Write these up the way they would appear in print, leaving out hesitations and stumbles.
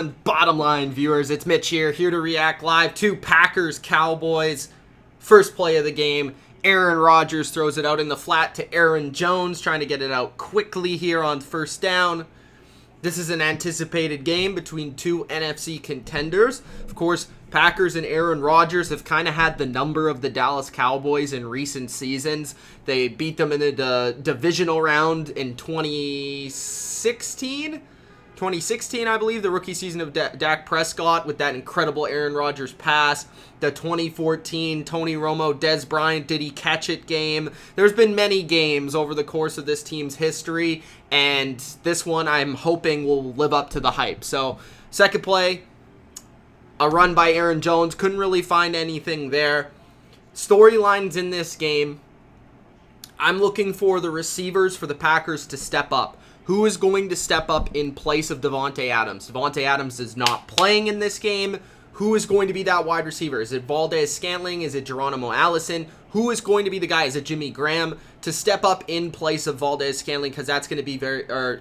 Bottom line viewers, it's Mitch here to react live to Packers Cowboys. First play of the game, Aaron Rodgers throws it out in the flat to Aaron Jones, trying to get it out quickly here on first down. This is an anticipated game between two NFC contenders. Of course, Packers and Aaron Rodgers have kind of had the number of the Dallas Cowboys in recent seasons. They beat them in the divisional round in 2016, I believe, the rookie season of Dak Prescott with that incredible Aaron Rodgers pass. The 2014 Tony Romo, Dez Bryant, did he catch it game. There's been many games over the course of this team's history, and this one I'm hoping will live up to the hype. So, second play, a run by Aaron Jones. Couldn't really find anything there. Storylines in this game, I'm looking for the receivers for the Packers to step up. Who is going to step up in place of Davante Adams? Davante Adams is not playing in this game. Who is going to be that wide receiver? Is it Valdez-Scantling? Is it Geronimo Allison? Who is going to be the guy? Is it Jimmy Graham to step up in place of Valdez-Scantling? Because that's going to be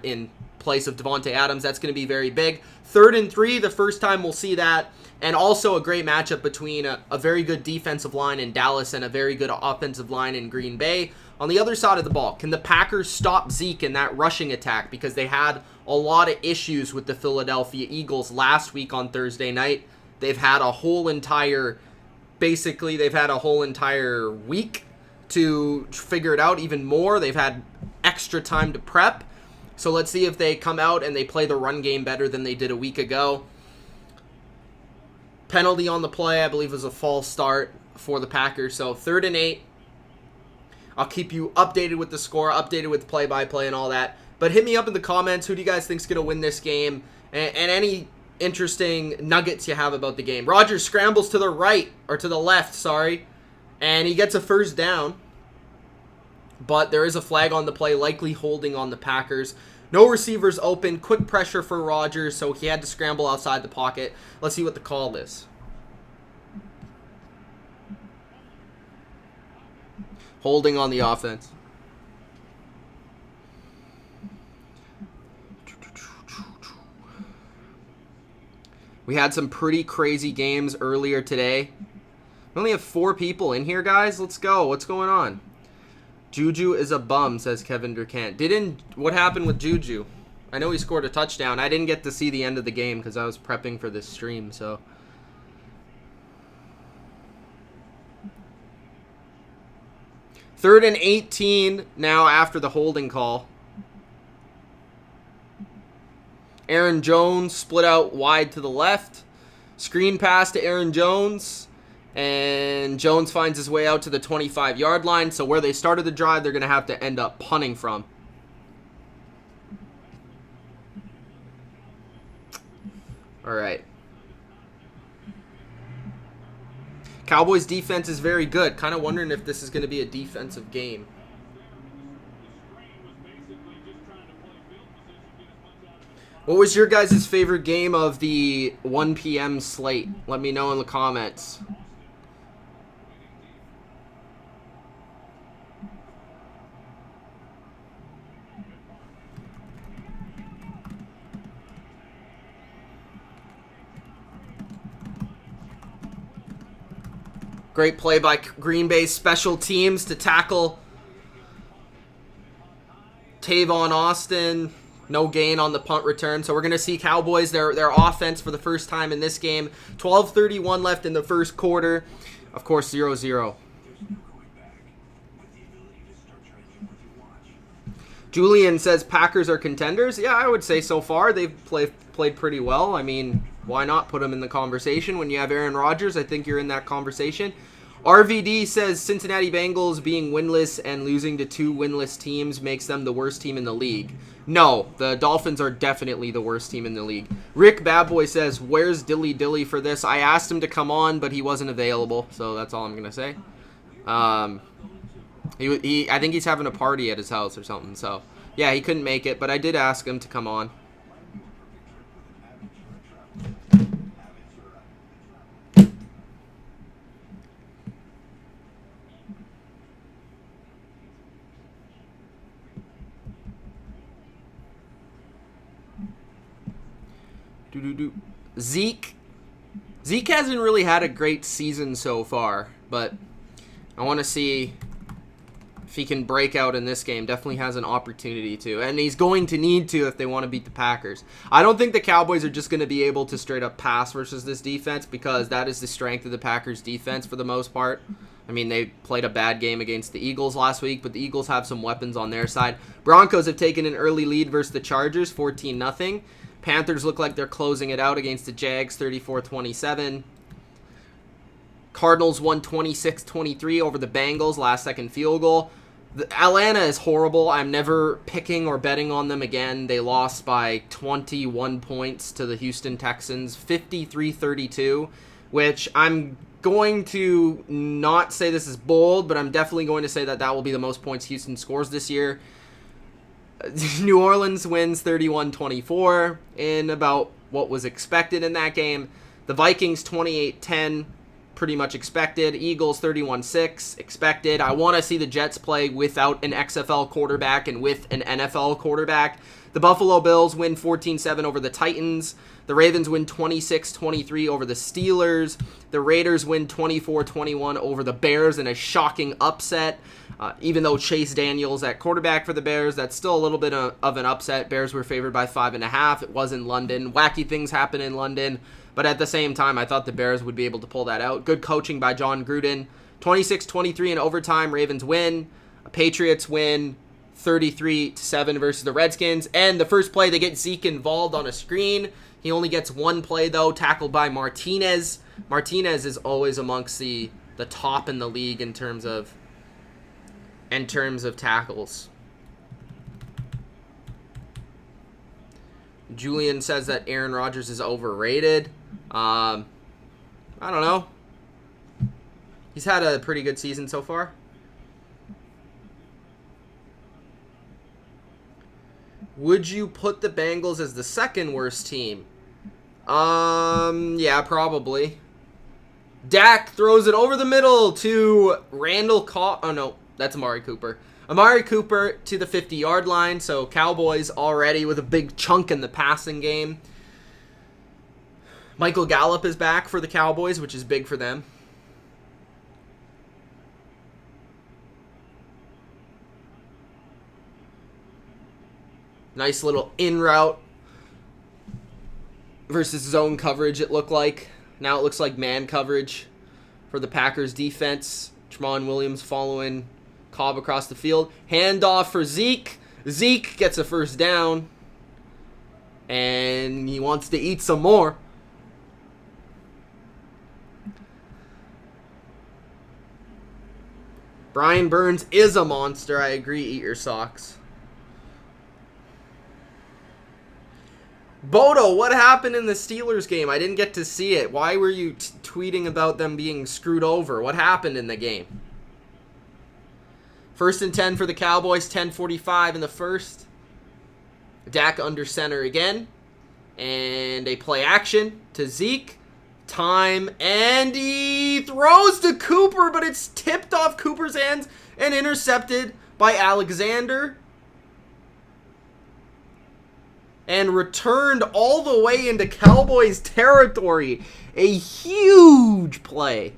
in place of Davante Adams. That's going to be very big. 3rd and 3, the first time we'll see that. And also a great matchup between a very good defensive line in Dallas and a very good offensive line in Green Bay. On the other side of the ball, can the Packers stop Zeke in that rushing attack? Because they had a lot of issues with the Philadelphia Eagles last week on Thursday night. They've had a whole entire week to figure it out even more. They've had extra time to prep. So let's see if they come out and they play the run game better than they did a week ago. Penalty on the play, I believe, was a false start for the Packers. So 3rd and 8. I'll keep you updated with the score, updated with play-by-play and all that. But hit me up in the comments. Who do you guys think is going to win this game? And any interesting nuggets you have about the game. Rodgers scrambles to the right, or to the left, sorry. And he gets a first down. But there is a flag on the play, likely holding on the Packers. No receivers open. Quick pressure for Rodgers, so he had to scramble outside the pocket. Let's see what the call is. Holding on the offense. We had some pretty crazy games earlier today. We only have 4 people in here, guys. Let's go. What's going on? Juju is a bum, says Kevin Durkant. What happened with Juju? I know he scored a touchdown. I didn't get to see the end of the game because I was prepping for this stream, so. Third and 18 now after the holding call. Aaron Jones split out wide to the left. Screen pass to Aaron Jones. And Jones finds his way out to the 25-yard line. So where they started the drive, they're going to have to end up punting from. All right. Cowboys defense is very good. Kind of wondering if this is going to be a defensive game. What was your guys' favorite game of the 1 p.m. slate? Let me know in the comments. Great play by Green Bay's special teams to tackle Tavon Austin. No gain on the punt return. So we're going to see Cowboys, their offense for the first time in this game. 12:31 left in the first quarter. Of course, 0-0. Julian says Packers are contenders. Yeah, I would say so far they've played pretty well. I mean, why not put them in the conversation? When you have Aaron Rodgers, I think you're in that conversation. RVD says Cincinnati Bengals being winless and losing to 2 winless teams makes them the worst team in the league. No, the Dolphins are definitely the worst team in the league. Rick Badboy says, where's Dilly Dilly for this? I asked him to come on, but he wasn't available, so that's all I'm going to say. I think he's having a party at his house or something, so yeah, he couldn't make it, but I did ask him to come on. Zeke. Zeke hasn't really had a great season so far, but I want to see if he can break out in this game. Definitely has an opportunity to, and he's going to need to if they want to beat the Packers. I don't think the Cowboys are just going to be able to straight up pass versus this defense, because that is the strength of the Packers defense for the most part. I mean, they played a bad game against the Eagles last week, but the Eagles have some weapons on their side. Broncos have taken an early lead versus the Chargers, 14-0. Panthers look like they're closing it out against the Jags, 34-27. Cardinals won 26-23 over the Bengals, last-second field goal. Atlanta is horrible. I'm never picking or betting on them again. They lost by 21 points to the Houston Texans, 53-32, which I'm going to not say this is bold, but I'm definitely going to say that will be the most points Houston scores this year. New Orleans wins 31-24 in about what was expected in that game. The Vikings 28-10, pretty much expected. Eagles 31-6, expected. I want to see the Jets play without an XFL quarterback and with an NFL quarterback. The Buffalo Bills win 14-7 over the Titans. The Ravens win 26-23 over the Steelers. The Raiders win 24-21 over the Bears in a shocking upset. Even though Chase Daniels at quarterback for the Bears, that's still a little bit of an upset. Bears were favored by 5.5. It was in London. Wacky things happen in London. But at the same time, I thought the Bears would be able to pull that out. Good coaching by John Gruden. 26-23 in overtime. Ravens win. Patriots win 33-7 versus the Redskins. And the first play, they get Zeke involved on a screen. He only gets one play, though, tackled by Martinez. Martinez is always amongst the top in the league in terms of tackles. Julian says that Aaron Rodgers is overrated. I don't know. He's had a pretty good season so far. Would you put the Bengals as the second worst team? Yeah, probably. Dak throws it over the middle to Randall Oh, no, that's Amari Cooper. Amari Cooper to the 50-yard line, so Cowboys already with a big chunk in the passing game. Michael Gallup is back for the Cowboys, which is big for them. Nice little in-route versus zone coverage, it looked like. Now it looks like man coverage for the Packers defense. Tramon Williams following Cobb across the field. Handoff for Zeke. Zeke gets a first down. And he wants to eat some more. Brian Burns is a monster. I agree. Eat your socks. Bodo, what happened in the Steelers game? I didn't get to see it. Why were you tweeting about them being screwed over? What happened in the game? 1st and 10 for the Cowboys, 10:45 in the first. Dak under center again. And a play action to Zeke. Time, and he throws to Cooper, but it's tipped off Cooper's hands and intercepted by Alexander. And returned all the way into Cowboys territory. A huge play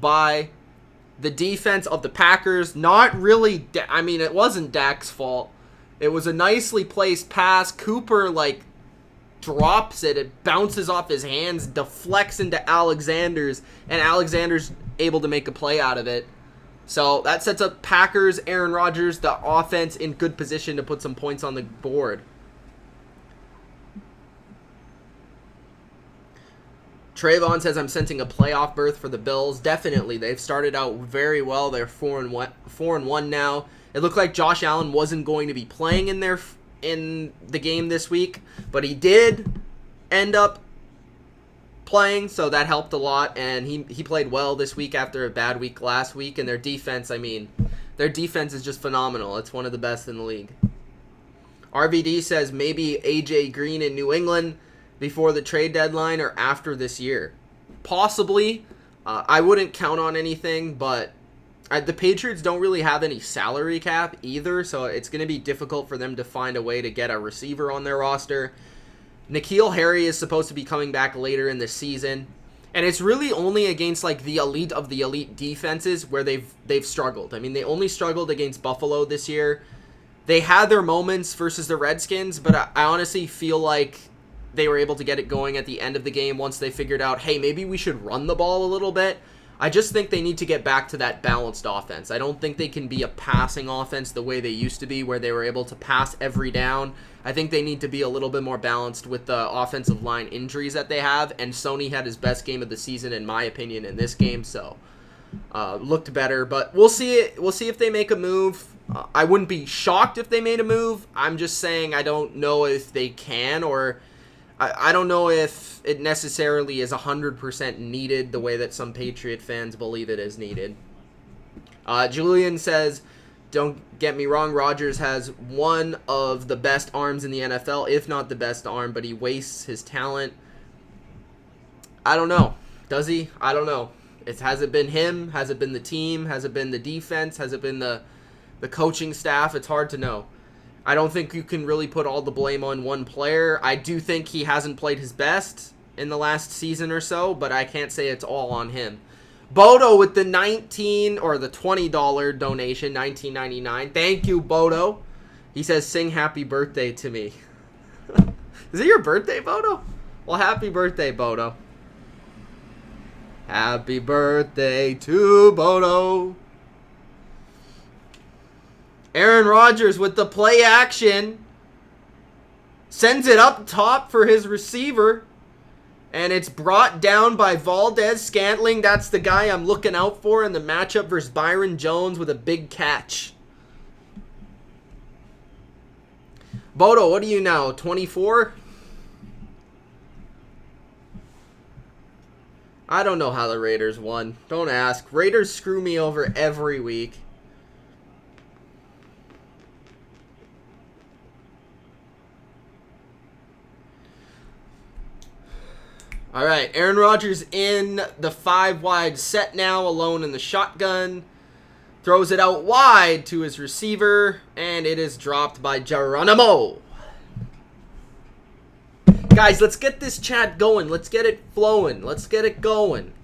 by the defense of the Packers. Not really, it wasn't Dak's fault. It was a nicely placed pass. Cooper, drops it. It bounces off his hands, deflects into Alexander's, and Alexander's able to make a play out of it. So that sets up Packers, Aaron Rodgers, the offense in good position to put some points on the board. Trayvon says, I'm sensing a playoff berth for the Bills. Definitely. They've started out very well. They're 4-1 now. It looked like Josh Allen wasn't going to be playing in the game this week, but he did end up playing, so that helped a lot, and he played well this week after a bad week last week, and their defense is just phenomenal. It's one of the best in the league. RVD says maybe AJ Green in New England before the trade deadline or after this year. Possibly. I wouldn't count on anything, but the Patriots don't really have any salary cap either, so it's going to be difficult for them to find a way to get a receiver on their roster. N'Keal Harry is supposed to be coming back later in the season. And it's really only against like the elite of the elite defenses where they've struggled. I mean, they only struggled against Buffalo this year. They had their moments versus the Redskins, but I honestly feel like they were able to get it going at the end of the game once they figured out, hey, maybe we should run the ball a little bit. I just think they need to get back to that balanced offense. I don't think they can be a passing offense the way they used to be, where they were able to pass every down. I think they need to be a little bit more balanced with the offensive line injuries that they have, and Sony had his best game of the season, in my opinion, in this game, so looked better. But we'll see. We'll see if they make a move. I wouldn't be shocked if they made a move. I'm just saying I don't know if they can, or I don't know if it necessarily is 100% needed the way that some Patriot fans believe it is needed. Julian says, don't get me wrong, Rodgers has one of the best arms in the NFL, if not the best arm, but he wastes his talent. I don't know. Does he? I don't know. Has it been him? Has it been the team? Has it been the defense? Has it been the coaching staff? It's hard to know. I don't think you can really put all the blame on one player. I do think he hasn't played his best in the last season or so, but I can't say it's all on him. Bodo with the $20 donation, $19.99. Thank you, Bodo. He says, sing happy birthday to me. Is it your birthday, Bodo? Well, happy birthday, Bodo. Happy birthday to Bodo. Aaron Rodgers with the play action. Sends it up top for his receiver. And it's brought down by Valdez-Scantling. That's the guy I'm looking out for in the matchup versus Byron Jones with a big catch. Bodo, what do you know? 24? I don't know how the Raiders won. Don't ask. Raiders screw me over every week. All right, Aaron Rodgers in the 5-wide set now, alone in the shotgun. Throws it out wide to his receiver, and it is dropped by Geronimo. Guys, let's get this chat going. Let's get it flowing. Let's get it going.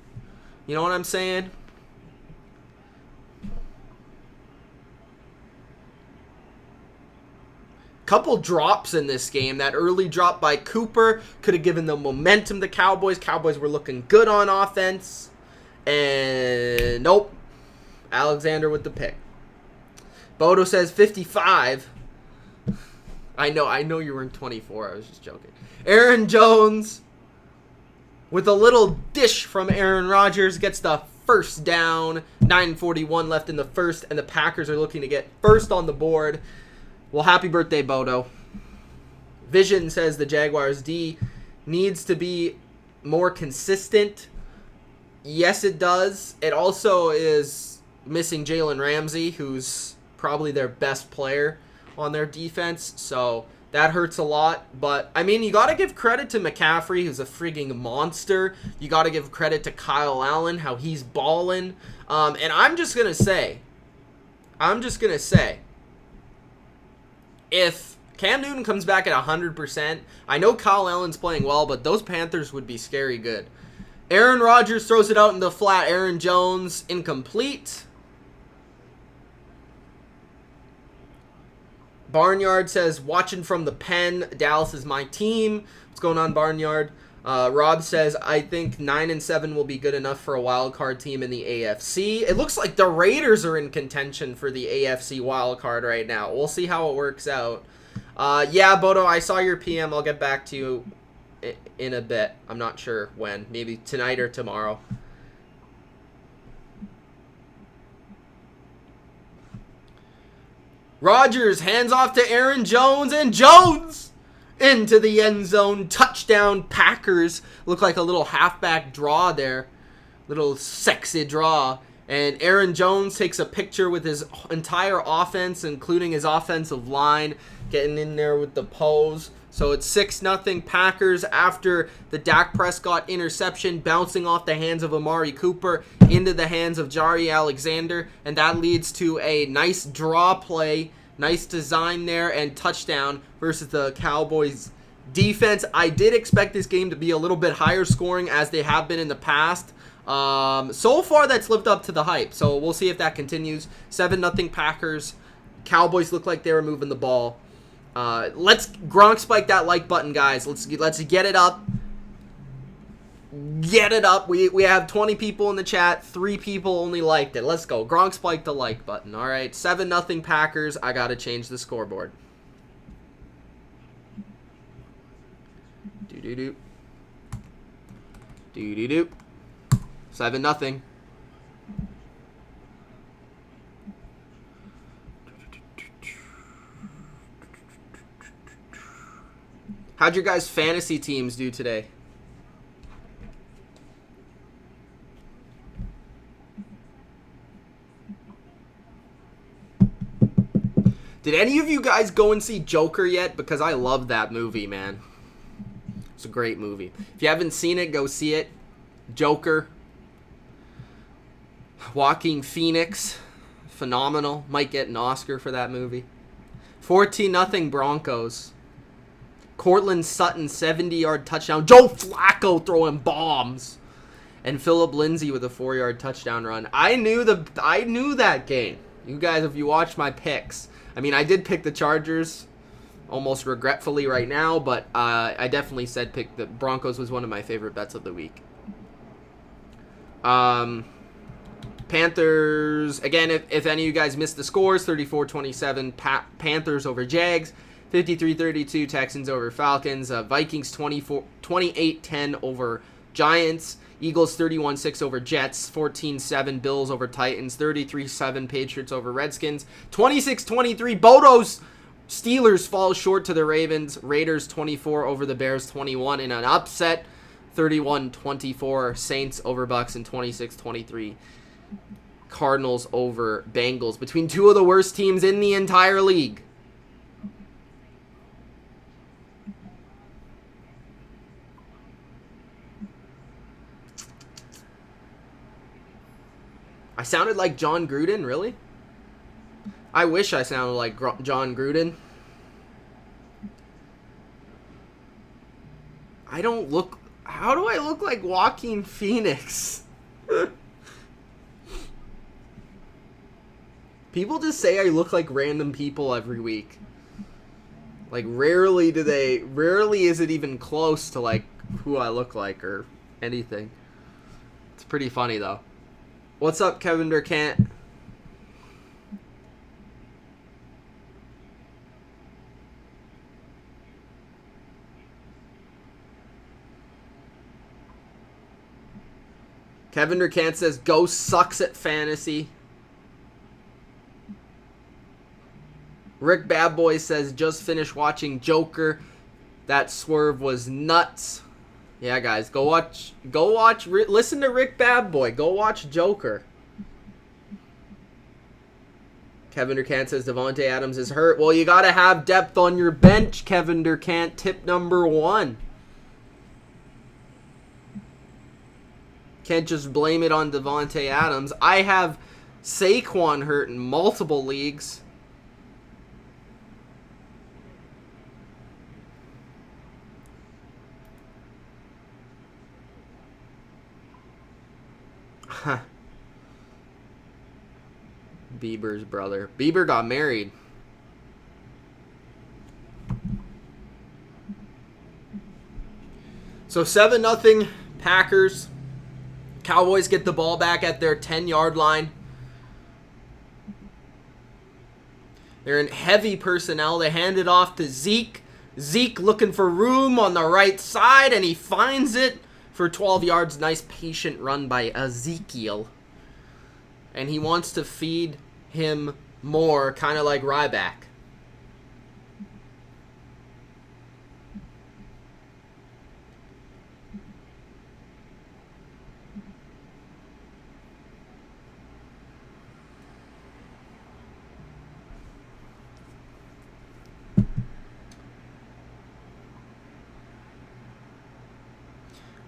You know what I'm saying? Couple drops in this game. That early drop by Cooper could have given the momentum to Cowboys. Cowboys were looking good on offense. And nope. Alexander with the pick. Bodo says 55. I know you were in 24. I was just joking. Aaron Jones with a little dish from Aaron Rodgers gets the first down. 9:41 left in the first, and the Packers are looking to get first on the board. Well, happy birthday, Bodo. Vision says the Jaguars D needs to be more consistent. Yes, it does. It also is missing Jalen Ramsey, who's probably their best player on their defense. So that hurts a lot. But, I mean, you got to give credit to McCaffrey, who's a frigging monster. You got to give credit to Kyle Allen, how he's balling. And I'm just going to say, if Cam Newton comes back at 100%, I know Kyle Allen's playing well, but those Panthers would be scary good. Aaron Rodgers throws it out in the flat. Aaron Jones, incomplete. Barnyard says, watching from the pen, Dallas is my team. What's going on, Barnyard? Rob says, I think 9-7 will be good enough for a wild card team in the AFC. It looks like the Raiders are in contention for the AFC wild card right now. We'll see how it works out. Yeah, Bodo, I saw your PM. I'll get back to you in a bit. I'm not sure when. Maybe tonight or tomorrow. Rodgers hands off to Aaron Jones, and Jones into the end zone. Touchdown, Packers. Look like a little halfback draw there. Little sexy draw. And Aaron Jones takes a picture with his entire offense, including his offensive line, getting in there with the pose. So it's 6-0 Packers after the Dak Prescott interception, bouncing off the hands of Amari Cooper into the hands of Jari Alexander. And that leads to a nice draw play. Nice design there and touchdown versus the Cowboys Defense, I did expect this game to be a little bit higher scoring as they have been in the past. So far, that's lived up to the hype. So we'll see if that continues. 7-0 Packers. Cowboys look like they were moving the ball. Let's Gronk spike that like button, guys. Let's get it up. Get it up. We have 20 people in the chat. 3 people only liked it. Let's go. Gronk spike the like button. All right. 7-0 Packers. I got to change the scoreboard. Do-do-do. Do-do-do. 7-0. How'd your guys' fantasy teams do today? Did any of you guys go and see Joker yet? Because I love that movie, man. It's a great movie. If you haven't seen it, go see it. Joker. Joaquin Phoenix. Phenomenal. Might get an Oscar for that movie. 14-0 Broncos. Cortland Sutton, 70-yard touchdown. Joe Flacco throwing bombs. And Phillip Lindsay with a 4-yard touchdown run. I knew that game. You guys, if you watch my picks. I mean, I did pick the Chargers almost regretfully right now, but I definitely said pick the Broncos was one of my favorite bets of the week. Panthers, again, if any of you guys missed the scores, 34-27 Panthers over Jags, 53-32 Texans over Falcons, Vikings 28-10 over Giants, Eagles 31-6 over Jets, 14-7 Bills over Titans, 33-7 Patriots over Redskins, 26-23 Bodos Steelers fall short to the Ravens, Raiders 24 over the Bears 21 in an upset, 31-24 Saints over Bucks, and 26-23 Cardinals over Bengals, between two of the worst teams in the entire league. I sounded like John Gruden, really? I wish I sounded like John Gruden. I don't look... How do I look like Joaquin Phoenix? People just say I look like random people every week. Like, rarely is it even close to, like, who I look like or anything. It's pretty funny, though. What's up, Kevin Durkant? Kevin Durkant says, Ghost sucks at fantasy. Rick Badboy says, just finished watching Joker. That swerve was nuts. Yeah, guys, go watch, listen to Rick Badboy. Go watch Joker. Kevin Durkant says Devontae Adams is hurt. Well, you got to have depth on your bench, Kevin Durkant. Tip number 1. Can't just blame it on Devontae Adams. I have Saquon hurt in multiple leagues. Bieber's brother. Bieber got married. So 7-0 Packers. Cowboys get the ball back at their 10-yard line. They're in heavy personnel. They hand it off to Zeke. Zeke looking for room on the right side, and he finds it for 12 yards. Nice patient run by Ezekiel. And he wants to feed him more, kind of like Ryback.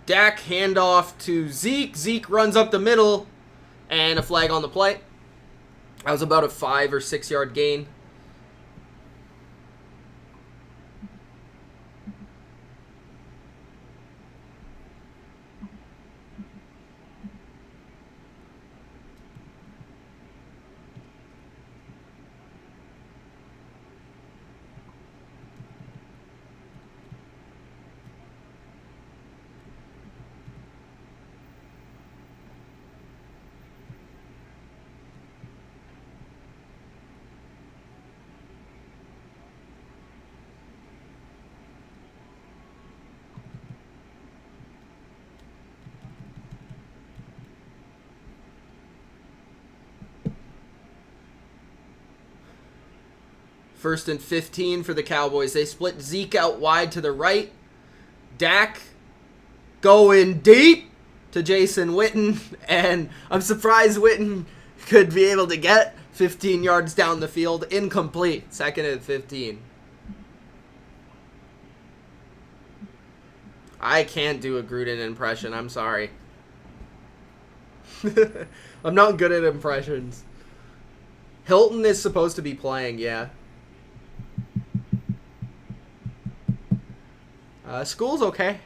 Dak handoff to Zeke. Zeke runs up the middle, and a flag on the play. That was about a 5 or 6 yard gain. First and 15 for the Cowboys. They split Zeke out wide to the right. Dak going deep to Jason Witten. And I'm surprised Witten could be able to get 15 yards down the field. Incomplete. Second and 15. I can't do a Gruden impression. I'm sorry. I'm not good at impressions. Hilton is supposed to be playing, yeah. School's okay.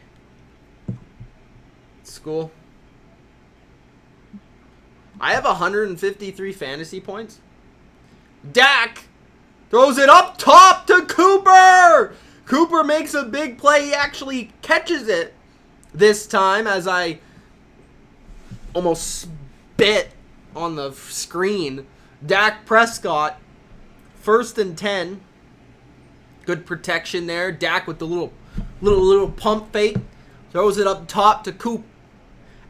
School. I have 153 fantasy points. Dak throws it up top to Cooper. Cooper makes a big play. He actually catches it this time as I almost spit on the screen. Dak Prescott, first and 10. Good protection there. Dak with the little pump fake. Throws it up top to Coop.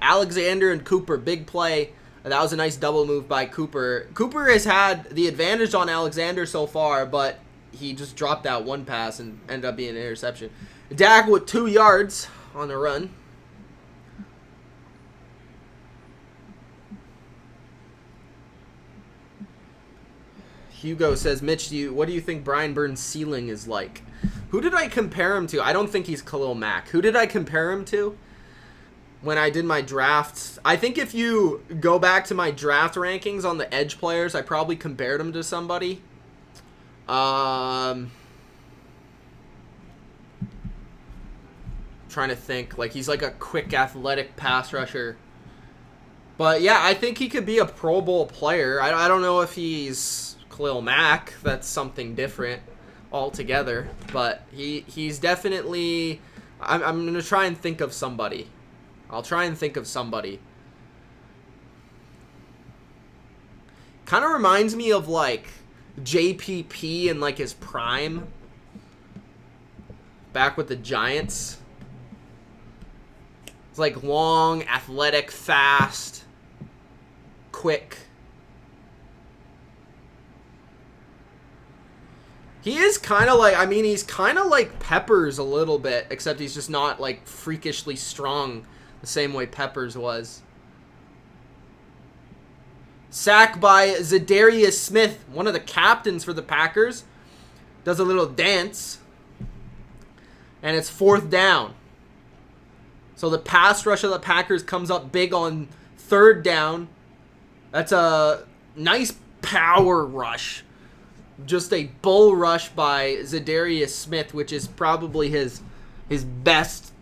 Alexander and Cooper, big play. That was a nice double move by Cooper. Cooper has had the advantage on Alexander so far, but he just dropped that one pass and ended up being an interception. Dak with 2 yards on the run. Hugo says, Mitch, what do you think Brian Burns' ceiling is like? Who did I compare him to? I don't think he's Khalil Mack. Who did I compare him to when I did my drafts? I think if you go back to my draft rankings on the edge players, I probably compared him to somebody. Trying to think. Like, he's like a quick, athletic pass rusher. But, yeah, I think he could be a Pro Bowl player. I don't know if he's Khalil Mack. That's something different altogether. But he's definitely... I'm going to try and think of somebody. I'll try and think of somebody. Kind of reminds me of, like, JPP in, like, his prime. Back with the Giants. It's, like, long, athletic, fast, quick. He is kind of like, I mean, he's kind of like Peppers a little bit, except he's just not, like, freakishly strong the same way Peppers was. Sack by Zadarius Smith, one of the captains for the Packers. Does a little dance. And it's 4th down. So the pass rush of the Packers comes up big on 3rd down. That's a nice power rush. Just a bull rush by Zadarius Smith, which is probably his best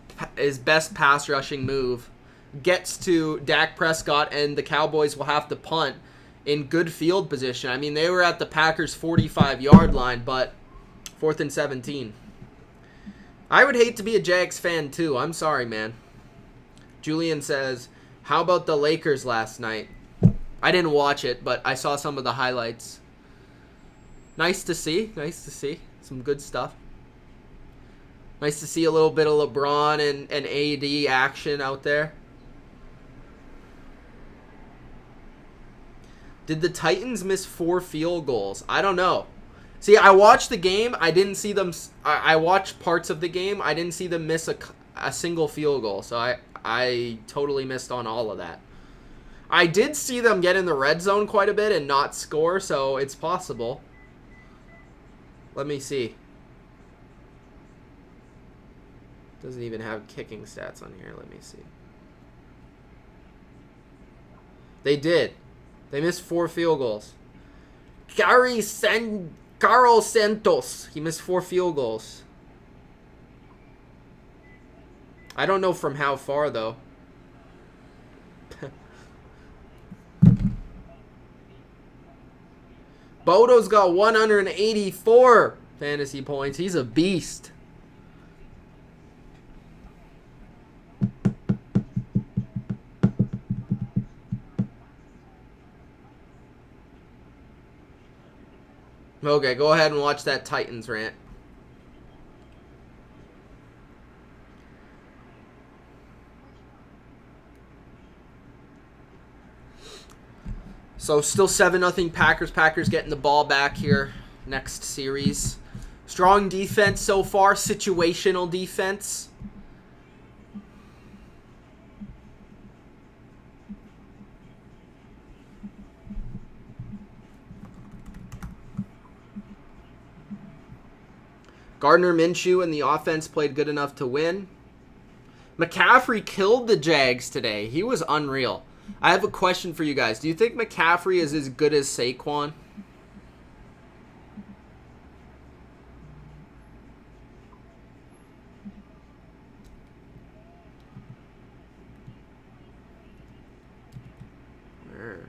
pass rushing move. Gets to Dak Prescott, and the Cowboys will have to punt in good field position. I mean, they were at the Packers' 45-yard line, but 4th and 17. I would hate to be a Jags fan, too. I'm sorry, man. Julian says, how about the Lakers last night? I didn't watch it, but I saw some of the highlights. Nice to see. Nice to see. Some good stuff. Nice to see a little bit of LeBron and AD action out there. Did the Titans miss 4 field goals? I don't know. See, I watched the game. I didn't see them. I watched parts of the game. I didn't see them miss a single field goal. So I totally missed on all of that. I did see them get in the red zone quite a bit and not score, so it's possible. Let me see. Doesn't even have kicking stats on here. Let me see. They did. They missed 4 field goals. Carl Santos. He missed 4 field goals. I don't know from how far, though. Bodo's got 184 fantasy points. He's a beast. Okay, go ahead and watch that Titans rant. So still 7-0 Packers. Packers getting the ball back here. next series. Strong defense so far, situational defense. Gardner Minshew and the offense played good enough to win. McCaffrey killed the Jags today. He was unreal. I have a question for you guys. Do you think McCaffrey is as good as Saquon? Where?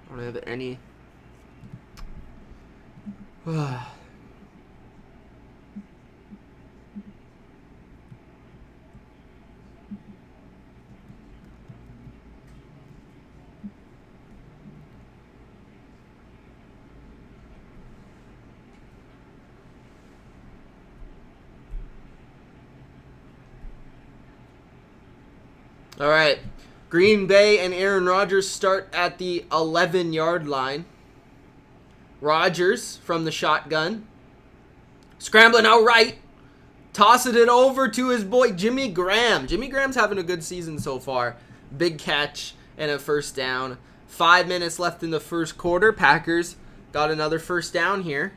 I don't have any. All right. Green Bay and Aaron Rodgers start at the 11-yard line. Rodgers from the shotgun. Scrambling out right. Tossing it over to his boy Jimmy Graham. Jimmy Graham's having a good season so far. Big catch and a first down. 5 minutes left in the first quarter. Packers got another first down here.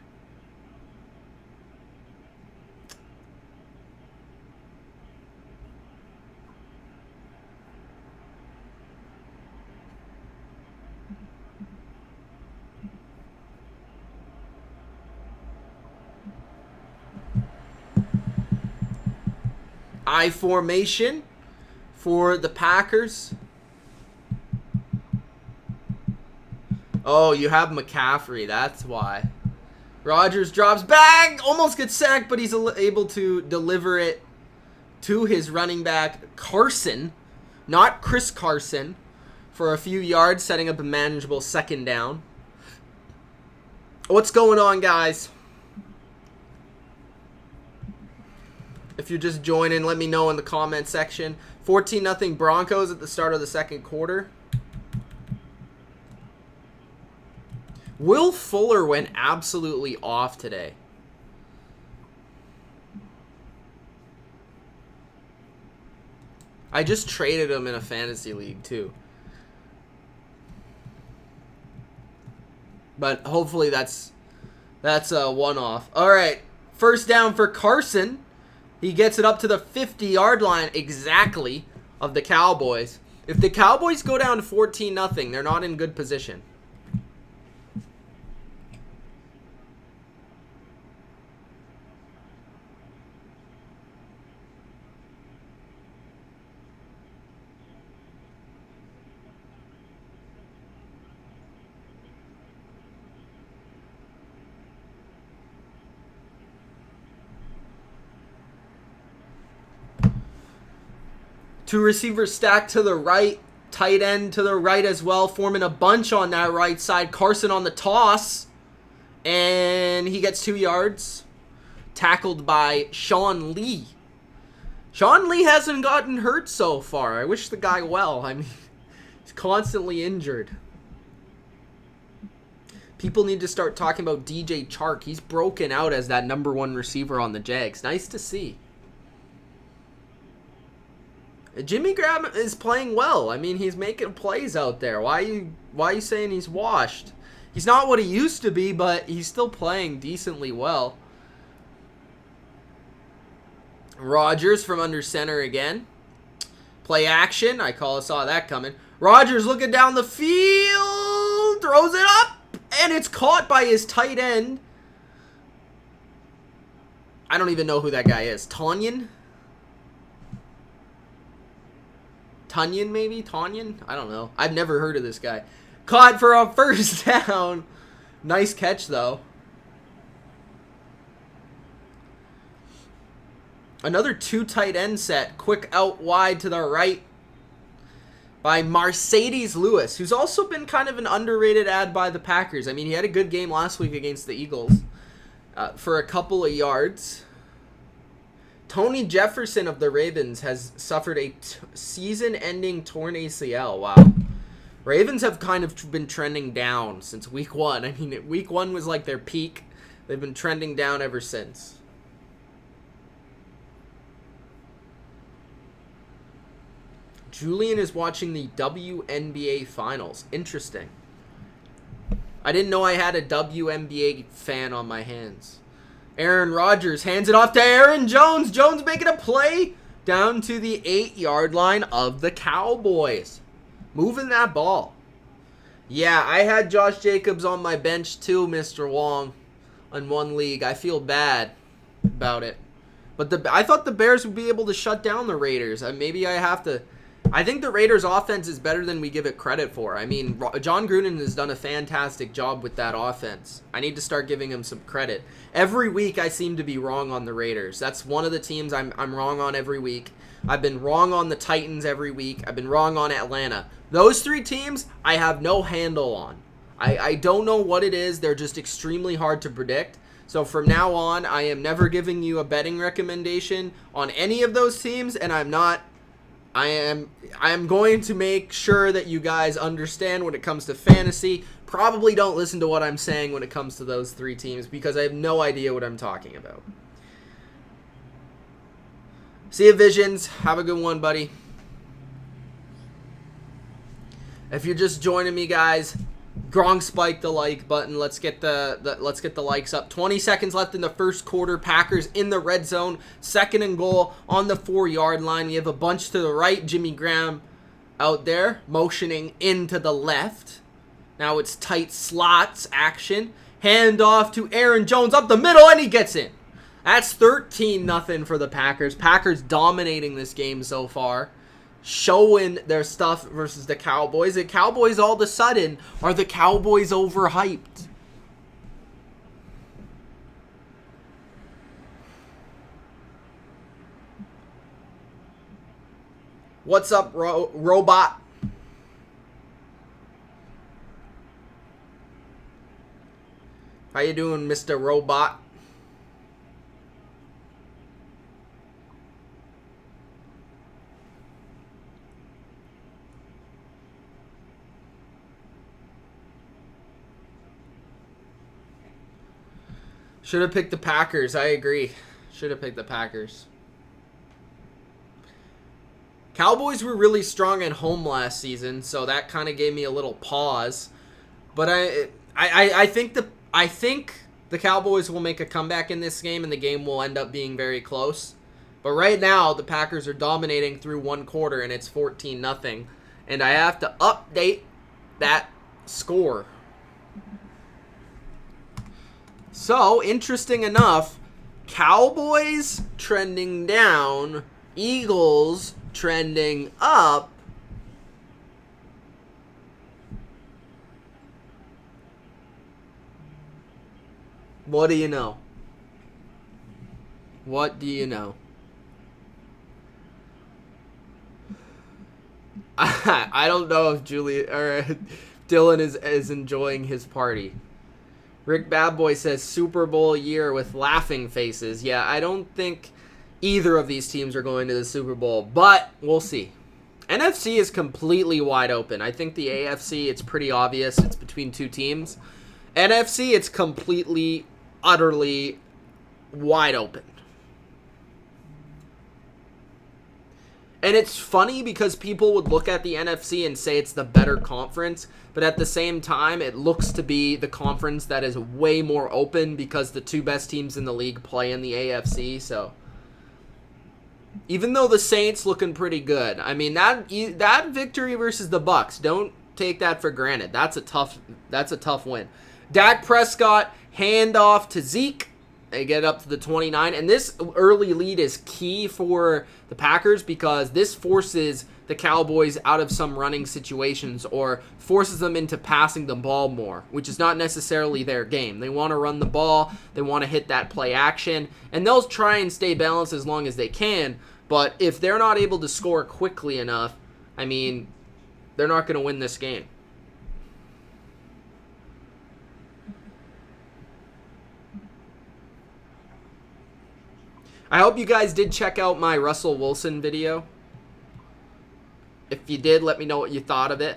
I formation for the Packers. Oh, you have McCaffrey. That's why. Rodgers drops back. Almost gets sacked, but he's able to deliver it to his running back, Carson. Not Chris Carson. For a few yards, setting up a manageable second down. What's going on, guys? If you're just joining, let me know in the comment section. 14-0 Broncos at the start of the second quarter. Will Fuller went absolutely off today. I just traded him in a fantasy league too. But hopefully that's a one-off. All right, first down for Carson. He gets it up to the 50-yard line exactly of the Cowboys. If the Cowboys go down 14-0, they're not in good position. Two receivers stacked to the right. Tight end to the right as well. Forming a bunch on that right side. Carson on the toss. And he gets 2 yards. Tackled by Sean Lee. Sean Lee hasn't gotten hurt so far. I wish the guy well. I mean, he's constantly injured. People need to start talking about DJ Chark. He's broken out as that #1 receiver on the Jags. Nice to see. Jimmy Graham is playing well. I mean, he's making plays out there. Why are you saying he's washed? He's not what he used to be, but he's still playing decently well. Rodgers from under center again. Play action. I saw that coming. Rodgers looking down the field. Throws it up. And it's caught by his tight end. I don't even know who that guy is. Tanyan, maybe? Tanyan? I don't know. I've never heard of this guy. Caught for a first down. Nice catch, though. Another 2 tight end set. Quick out wide to the right by Mercedes Lewis, who's also been kind of an underrated ad by the Packers. I mean, he had a good game last week against the Eagles for a couple of yards. Tony Jefferson of the Ravens has suffered a season-ending torn ACL. Wow. Ravens have kind of been trending down since week 1. I mean, week 1 was like their peak. They've been trending down ever since. Julian is watching the WNBA Finals. Interesting. I didn't know I had a WNBA fan on my hands. Aaron Rodgers hands it off to Aaron Jones. Jones making a play down to the 8-yard line of the Cowboys. Moving that ball. Yeah, I had Josh Jacobs on my bench too, Mr. Wong, on one league. I feel bad about it. But I thought the Bears would be able to shut down the Raiders. Maybe I have to. I think the Raiders' offense is better than we give it credit for. I mean, John Gruden has done a fantastic job with that offense. I need to start giving him some credit. Every week I seem to be wrong on the Raiders. That's one of the teams I'm wrong on every week. I've been wrong on the Titans every week. I've been wrong on Atlanta. Those 3 teams I have no handle on. I don't know what it is. They're just extremely hard to predict. So from now on, I am never giving you a betting recommendation on any of those teams, and I am going to make sure that you guys understand when it comes to fantasy. Probably don't listen to what I'm saying when it comes to those 3 teams because I have no idea what I'm talking about. See you, Visions. Have a good one, buddy. If you're just joining me, guys, Gronk spiked the like button. Let's get the likes up. 20 seconds left in the first quarter. Packers in the red zone. 2nd and goal on the 4-yard line. We have a bunch to the right. Jimmy Graham out there motioning into the left. Now it's tight slots action. Hand off to Aaron Jones up the middle, and he gets in. That's 13-0 for the Packers. Packers dominating this game so far. Showing their stuff versus the Cowboys. The Cowboys all of a sudden, are the Cowboys overhyped? What's up, robot? How you doing, Mr. Robot? Should have picked the Packers. I agree. Should have picked the Packers. Cowboys were really strong at home last season, so that kind of gave me a little pause. But I think the Cowboys will make a comeback in this game, and the game will end up being very close. But right now, the Packers are dominating through 1 quarter, and it's 14-0. And I have to update that score. So, interesting enough, Cowboys trending down, Eagles trending up. What do you know? What do you know? I don't know if Dylan is enjoying his party. Rick Badboy says Super Bowl year with laughing faces. Yeah, I don't think either of these teams are going to the Super Bowl, but we'll see. NFC is completely wide open. I think the AFC, it's pretty obvious. It's between 2 teams. NFC, it's completely, utterly wide open. And it's funny because people would look at the NFC and say it's the better conference, but at the same time, it looks to be the conference that is way more open because the 2 best teams in the league play in the AFC. So, even though the Saints looking pretty good, I mean that victory versus the Bucs, don't take that for granted. That's a tough win. Dak Prescott handoff to Zeke. They get up to the 29, and this early lead is key for the Packers because this forces the Cowboys out of some running situations or forces them into passing the ball more, which is not necessarily their game. They want to run the ball, they want to hit that play action, and they'll try and stay balanced as long as they can, but if they're not able to score quickly enough, I mean, they're not going to win this game. I hope you guys did check out my Russell Wilson video. If you did, let me know what you thought of it.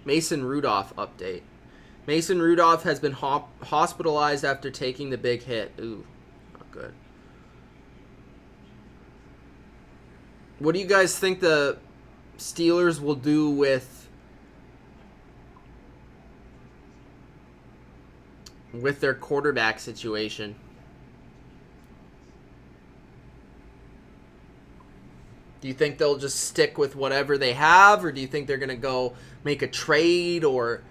Mason Rudolph update. Mason Rudolph has been hospitalized after taking the big hit. Ooh, not good. What do you guys think the Steelers will do with their quarterback situation? Do you think they'll just stick with whatever they have, or do you think they're going to go make a trade or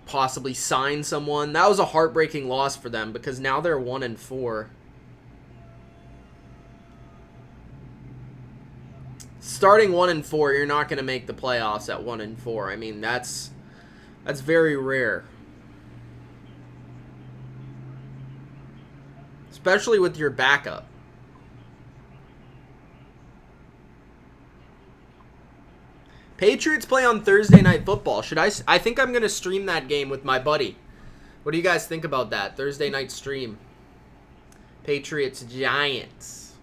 possibly sign someone? That was a heartbreaking loss for them because now they're 1-4. Starting 1-4, you're not going to make the playoffs at 1-4. I mean, that's very rare. Especially with your backup. Patriots play on Thursday Night Football. I think I'm going to stream that game with my buddy. What do you guys think about that? Thursday night stream. Patriots Giants.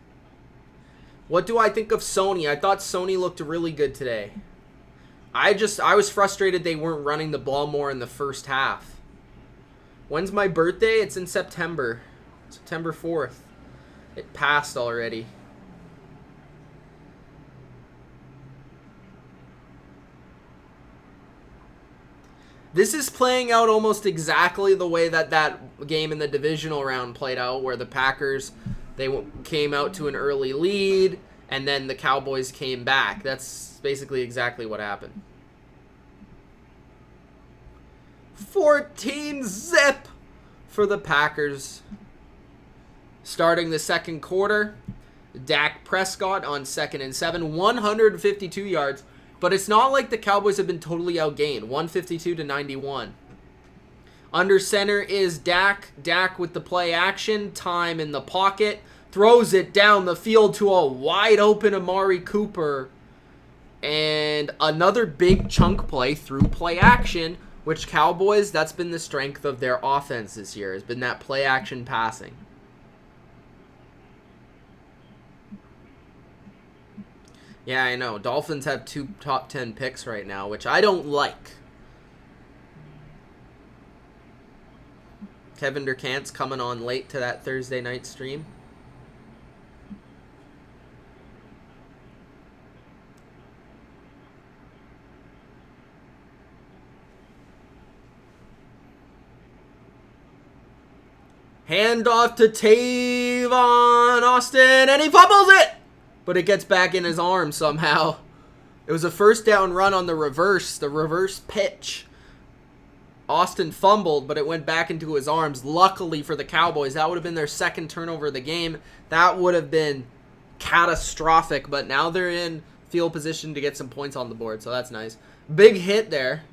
What do I think of Sony? I thought Sony looked really good today. I was frustrated they weren't running the ball more in the first half. When's my birthday? It's in September. September 4th. It passed already. This is playing out almost exactly the way that game in the divisional round played out, where the Packers, they came out to an early lead, and then the Cowboys came back. That's basically exactly what happened. 14-zip for the Packers. Starting the second quarter, Dak Prescott on 2nd and 7, 152 yards. But it's not like the Cowboys have been totally outgained. 152-91. Under center is Dak. Dak with the play action. Time in the pocket. Throws it down the field to a wide open Amari Cooper. And another big chunk play through play action. Which Cowboys, that's been the strength of their offense this year. Has been that play action passing. Yeah, I know. Dolphins have 2 top 10 picks right now, which I don't like. Kevin Durkant's coming on late to that Thursday night stream. Handoff to Tavon Austin, and he fumbles it! But it gets back in his arm somehow. It was a first down run on the reverse pitch. Austin fumbled, but it went back into his arms. Luckily for the Cowboys, that would have been their second turnover of the game. That would have been catastrophic, but now they're in field position to get some points on the board, so that's nice. Big hit there.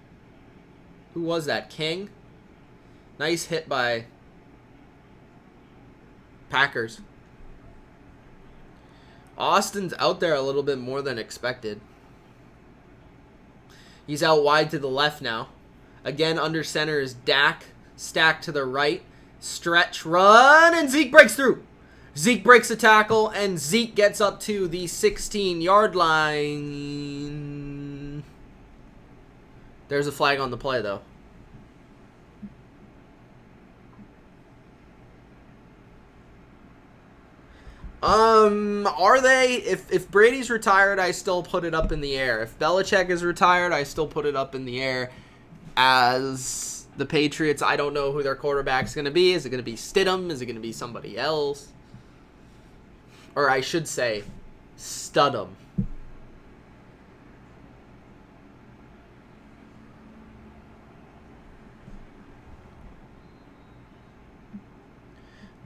Who was that? King? Nice hit by Packers. Austin's out there a little bit more than expected. He's out wide to the left now. Again, under center is Dak. Stacked to the right. Stretch, run, and Zeke breaks through. Zeke breaks a tackle, and Zeke gets up to the 16-yard line. There's a flag on the play, though. Are they? If Brady's retired, I still put it up in the air. If Belichick is retired, I still put it up in the air. As the Patriots, I don't know who their quarterback's going to be. Is it going to be Stidham? Is it going to be somebody else? Or I should say, Studham.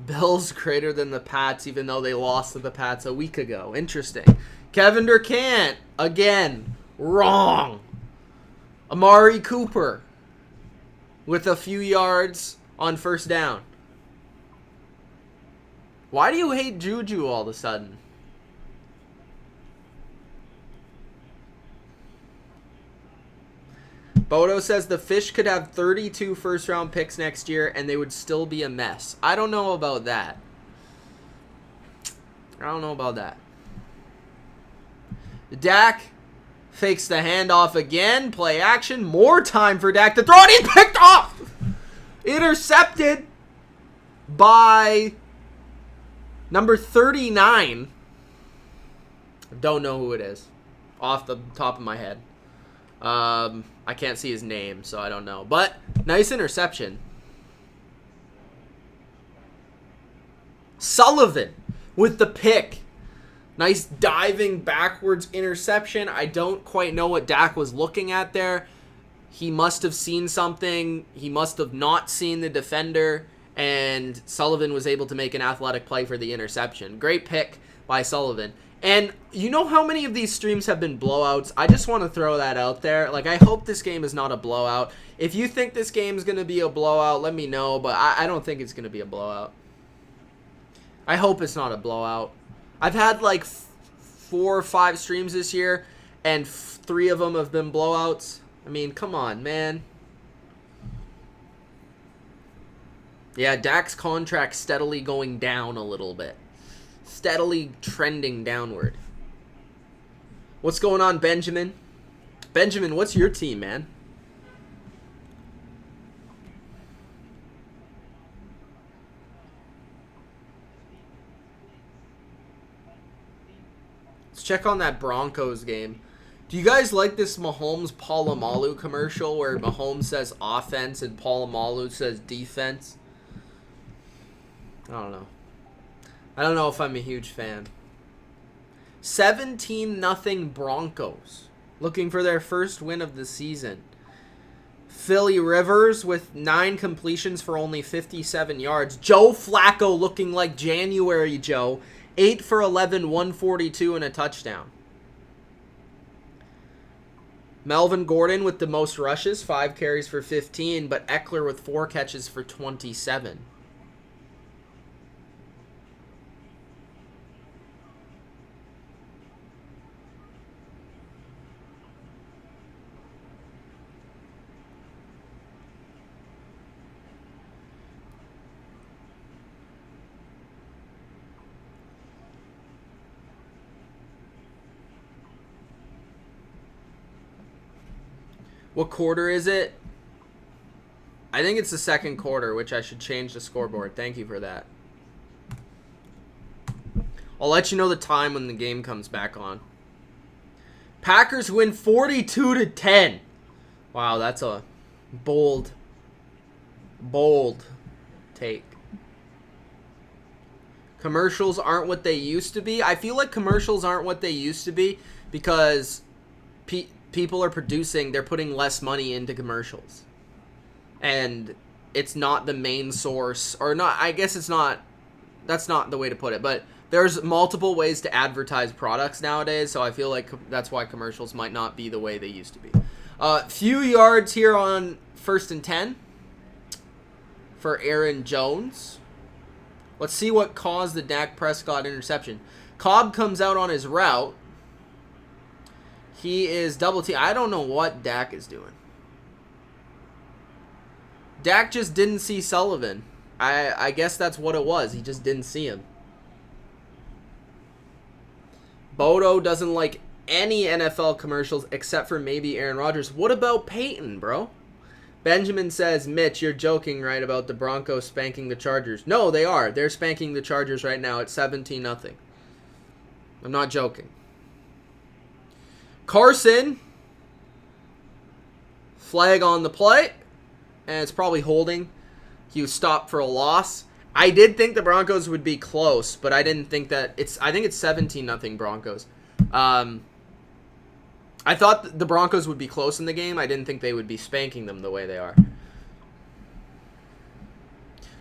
Bills greater than the Pats, even though they lost to the Pats a week ago. Interesting. Kevin Durkant, again, wrong. Amari Cooper with a few yards on first down. Why do you hate Juju all of a sudden? Bodo says the Fish could have 32 first-round picks next year and they would still be a mess. I don't know about that. Dak Fakes the handoff again. Play action. More time for Dak to throw it. He's picked off. Intercepted by number 39. Don't know who it is off the top of my head. I can't see his name, so I don't know. But nice interception. Sullivan with the pick. Nice diving backwards interception. I don't quite know what Dak was looking at there. He must have seen something. He must have not seen the defender. And Sullivan was able to make an athletic play for the interception. Great pick by Sullivan. And you know how many of these streams have been blowouts? I just want to throw that out there. Like, I hope this game is not a blowout. If you think this game is going to be a blowout, let me know. But I don't think it's going to be a blowout. I hope it's not a blowout. I've had like 4 or 5 streams this year, and 3 of them have been blowouts. I mean, come on, man. Yeah, Dak's contract steadily going down a little bit. Steadily trending downward. What's going on, Benjamin? Benjamin, what's your team, man? Let's check on that Broncos game. Do you guys like this Mahomes Polamalu commercial where Mahomes says offense and Polamalu says defense? I don't know. I don't know if I'm a huge fan. 17-0 Broncos. Looking for their first win of the season. Philly Rivers with 9 completions for only 57 yards. Joe Flacco looking like January Joe. 8 for 11, 142 and a touchdown. Melvin Gordon with the most rushes, 5 carries for 15, but Eckler with 4 catches for 27. What quarter is it? I think it's the second quarter, which I should change the scoreboard. Thank you for that. I'll let you know the time when the game comes back on. Packers win 42-10. Wow, that's a bold take. Commercials aren't what they used to be. I feel like commercials aren't what they used to be because people are producing, they're putting less money into commercials. And it's not the main source, or not, I guess it's not, that's not the way to put it, but there's multiple ways to advertise products nowadays, so I feel like that's why commercials might not be the way they used to be. Few yards here on 1st and 10 for Aaron Jones. Let's see what caused the Dak Prescott interception. Cobb comes out on his route. He is double team. I don't know what Dak is doing. Dak just didn't see Sullivan. I guess that's what it was. He just didn't see him. Bodo doesn't like any NFL commercials except for maybe Aaron Rodgers. What about Peyton, bro? Benjamin says, Mitch, you're joking, right, about the Broncos spanking the Chargers. No, they are. They're spanking the Chargers right now at 17-0. I'm not joking. Carson. Flag on the play. And it's probably holding. He was stopped for a loss. I did think the Broncos would be close, but I didn't think that I think it's 17-0 Broncos. I thought the Broncos would be close in the game. I didn't think they would be spanking them the way they are.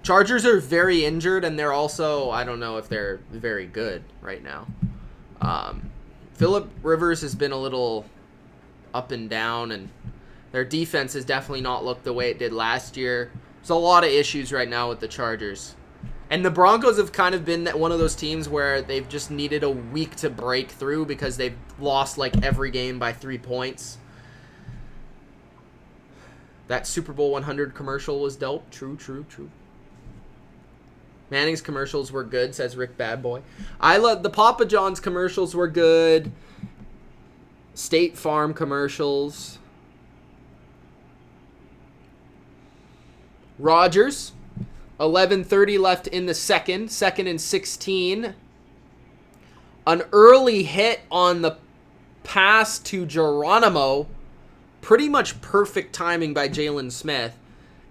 Chargers are very injured, and they're also, I don't know if they're very good right now. Phillip Rivers has been a little up and down, and their defense has definitely not looked the way it did last year. There's a lot of issues right now with the Chargers. And the Broncos have kind of been one of those teams where they've just needed a week to break through because they've lost like every game by 3 points. That Super Bowl 100 commercial was dope. True. Manning's commercials were good, says Rick Badboy. I love the Papa John's commercials were good. State Farm commercials. Rodgers, 11:30 left in the second and 16. An early hit on the pass to Geronimo. Pretty much perfect timing by Jalen Smith.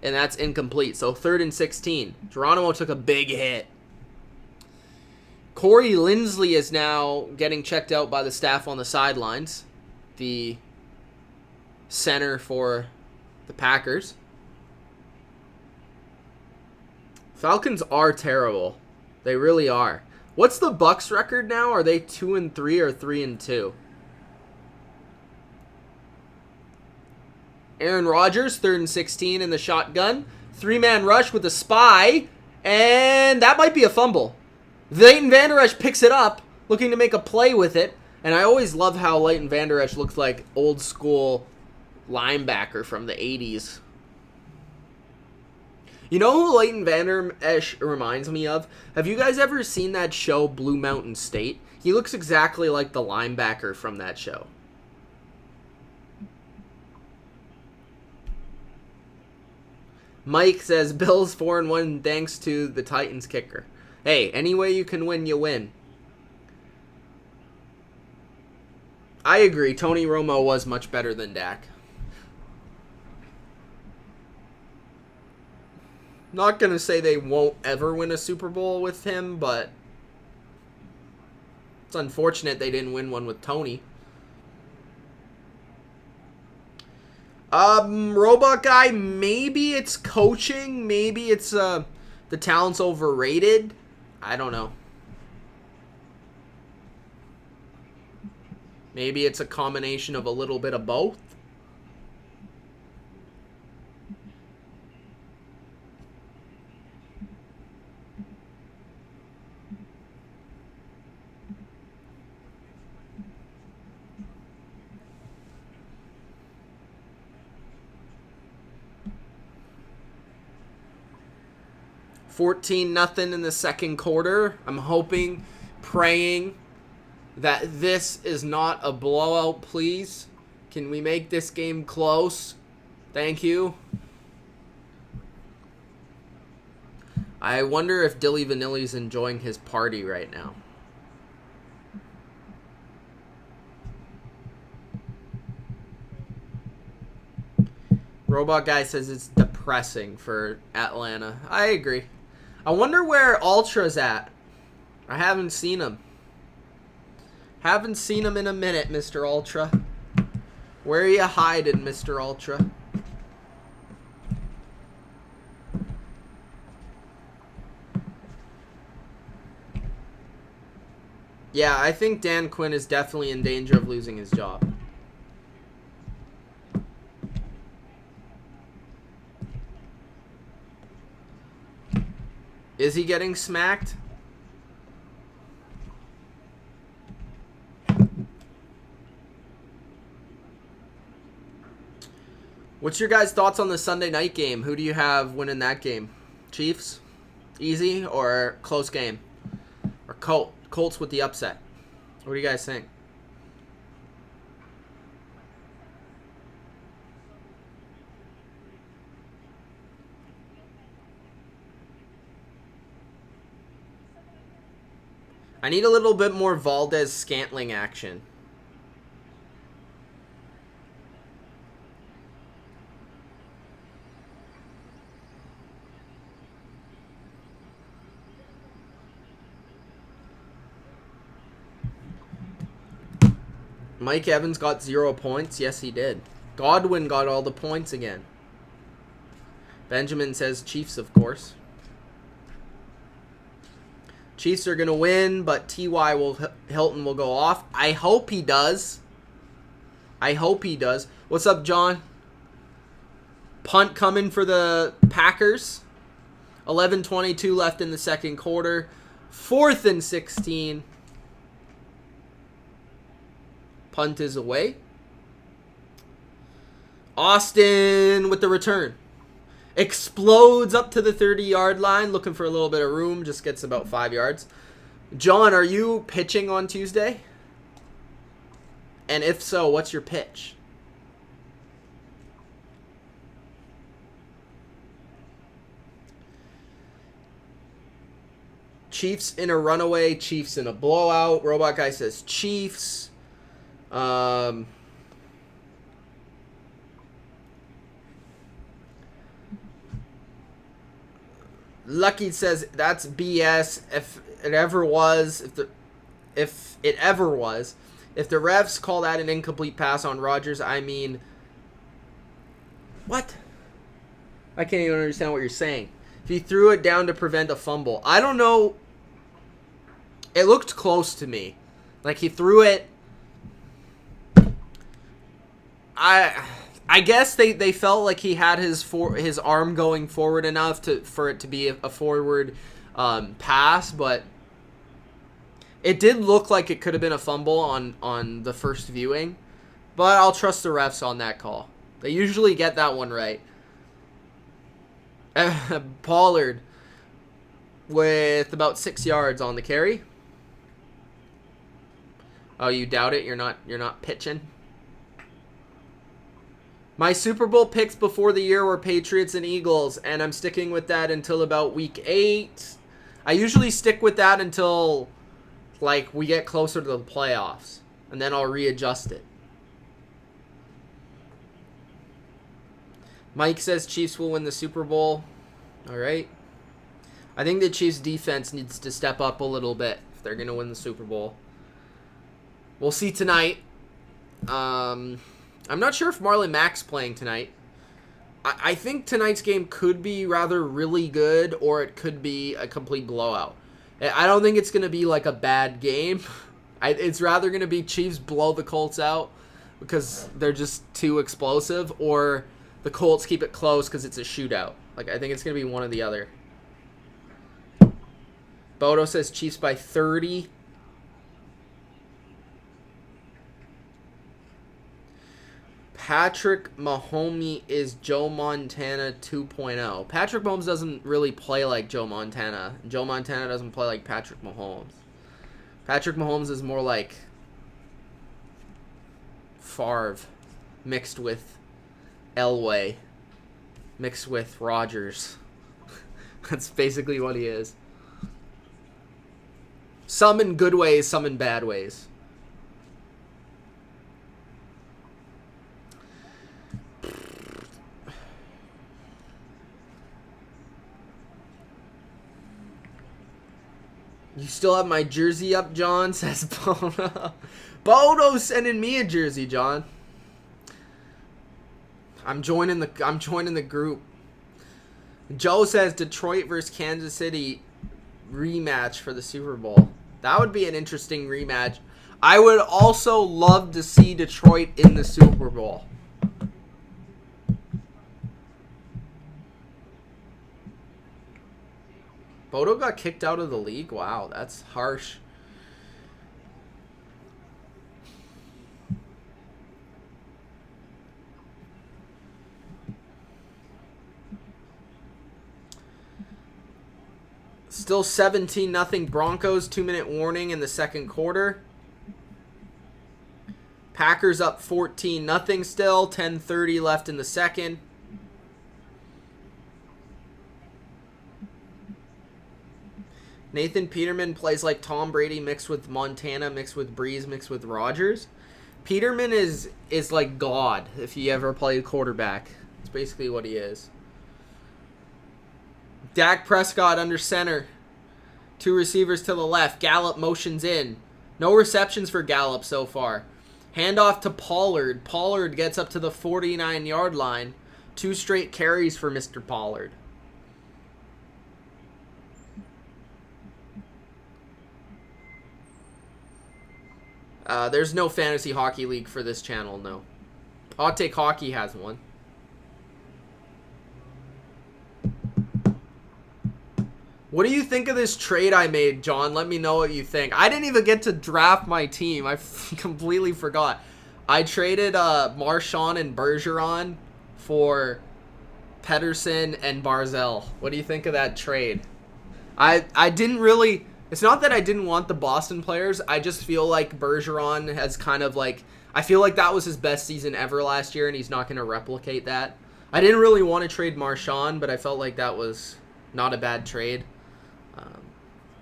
And that's incomplete. So 3rd and 16. Geronimo took a big hit. Corey Linsley is now getting checked out by the staff on the sidelines. The center for the Packers. Falcons are terrible. They really are. What's the Bucs record now? Are they 2-3 or 3-2? Aaron Rodgers, 3rd and 16 in the shotgun. 3-man rush with a spy. And that might be a fumble. Leighton Vander Esch picks it up, looking to make a play with it. And I always love how Leighton Vander Esch looks like old school linebacker from the 80s. You know who Leighton Vander Esch reminds me of? Have you guys ever seen that show, Blue Mountain State? He looks exactly like the linebacker from that show. Mike says, Bills 4-1 thanks to the Titans kicker. Hey, any way you can win, you win. I agree. Tony Romo was much better than Dak. Not going to say they won't ever win a Super Bowl with him, but it's unfortunate they didn't win one with Tony. Robot guy, maybe it's coaching, maybe it's the talent's overrated. I don't know. Maybe it's a combination of a little bit of both. $14-0 in the second quarter. I'm hoping, praying that this is not a blowout, please. Can we make this game close? Thank you. I wonder if Dilly Vanilli's enjoying his party right now. Robot guy says it's depressing for Atlanta. I agree. I wonder where Ultra's at. I haven't seen him. Haven't seen him in a minute, Mr. Ultra. Where are you hiding, Mr. Ultra? Yeah, I think Dan Quinn is definitely in danger of losing his job. Is he getting smacked? What's your guys' thoughts on the Sunday night game? Who do you have winning that game? Chiefs? Easy or close game? Or Colts with the upset? What do you guys think? I need a little bit more Valdez-Scantling action. Mike Evans got 0 points. Yes, he did. Godwin got all the points again. Benjamin says Chiefs, of course. Chiefs are going to win, but Hilton will go off. I hope he does. I hope he does. What's up, John? Punt coming for the Packers. 11:22 left in the second quarter. 4th and 16. Punt is away. Austin with the return. Explodes up to the 30-yard line, looking for a little bit of room, just gets about 5 yards. John, are you pitching on Tuesday? And if so, what's your pitch? Chiefs in a runaway, Chiefs in a blowout. Robot Guy says Chiefs. Lucky says that's BS. If it ever was, if the refs call that an incomplete pass on Rodgers, I mean, what? I can't even understand what you're saying. If he threw it down to prevent a fumble, I don't know. It looked close to me. Like he threw it. I guess they felt like he had his arm going forward enough for it to be a forward pass, but it did look like it could have been a fumble on the first viewing. But I'll trust the refs on that call. They usually get that one right. Pollard with about 6 yards on the carry. Oh, you doubt it? You're not pitching? My Super Bowl picks before the year were Patriots and Eagles, and I'm sticking with that until about week 8. I usually stick with that until like we get closer to the playoffs, and then I'll readjust it. Mike says Chiefs will win the Super Bowl. All right. I think the Chiefs defense needs to step up a little bit if they're going to win the Super Bowl. We'll see tonight. I'm not sure if Marlon Mack's playing tonight. I think tonight's game could be rather really good, or it could be a complete blowout. I don't think it's going to be like a bad game. It's rather going to be Chiefs blow the Colts out because they're just too explosive, or the Colts keep it close because it's a shootout. Like, I think it's going to be one or the other. Bodo says Chiefs by 30. Patrick Mahomes is Joe Montana 2.0. Patrick Mahomes doesn't really play like Joe Montana. Joe Montana doesn't play like Patrick Mahomes. Patrick Mahomes is more like Favre mixed with Elway mixed with Rodgers. That's basically what he is. Some in good ways, some in bad ways. You still have my jersey up, John? Says Bono. Bono's sending me a jersey, John. I'm joining the group. Joe says Detroit versus Kansas City rematch for the Super Bowl. That would be an interesting rematch. I would also love to see Detroit in the Super Bowl. Bodo got kicked out of the league? Wow, that's harsh. Still 17-0 Broncos. 2-minute warning in the second quarter. Packers up 14-0 still. 10:30 left in the second. Nathan Peterman plays like Tom Brady mixed with Montana, mixed with Breeze, mixed with Rodgers. Peterman is like God if he ever played quarterback. That's basically what he is. Dak Prescott under center. 2 receivers to the left. Gallup motions in. No receptions for Gallup so far. Handoff to Pollard. Pollard gets up to the 49-yard line. 2 straight carries for Mr. Pollard. There's no fantasy hockey league for this channel, no. Hot Take Hockey has one. What do you think of this trade I made, John? Let me know what you think. I didn't even get to draft my team. I completely forgot. I traded Marchand and Bergeron for Pedersen and Barzell. What do you think of that trade? I didn't really... It's not that I didn't want the Boston players. I just feel like Bergeron has kind of like... I feel like that was his best season ever last year, and he's not going to replicate that. I didn't really want to trade Marshawn, but I felt like that was not a bad trade.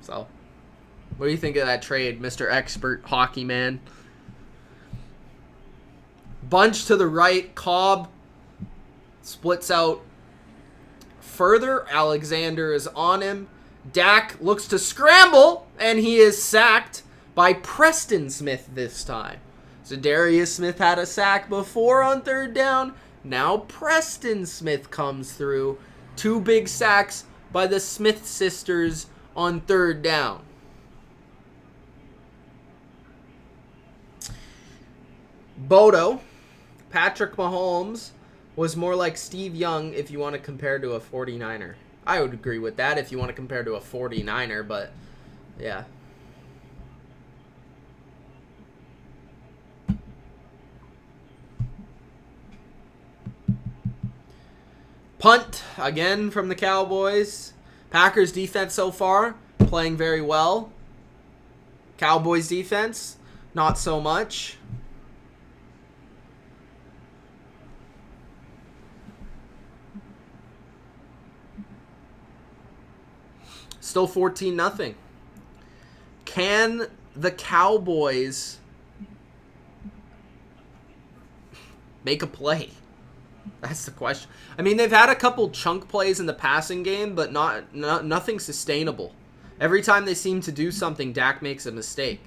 So, what do you think of that trade, Mr. Expert Hockey Man? Bunch to the right. Cobb splits out further. Alexander is on him. Dak looks to scramble, and he is sacked by Preston Smith this time. So Darius Smith had a sack before on third down. Now Preston Smith comes through. 2 big sacks by the Smith sisters on third down. Bodo, Patrick Mahomes, was more like Steve Young if you want to compare to a 49er. I would agree with that if you want to compare to a 49er, but yeah. Punt again from the Cowboys. Packers defense so far playing very well. Cowboys defense not so much. Still 14-0. Can the Cowboys make a play? That's the question. I mean, they've had a couple chunk plays in the passing game, but nothing sustainable. Every time they seem to do something, Dak makes a mistake.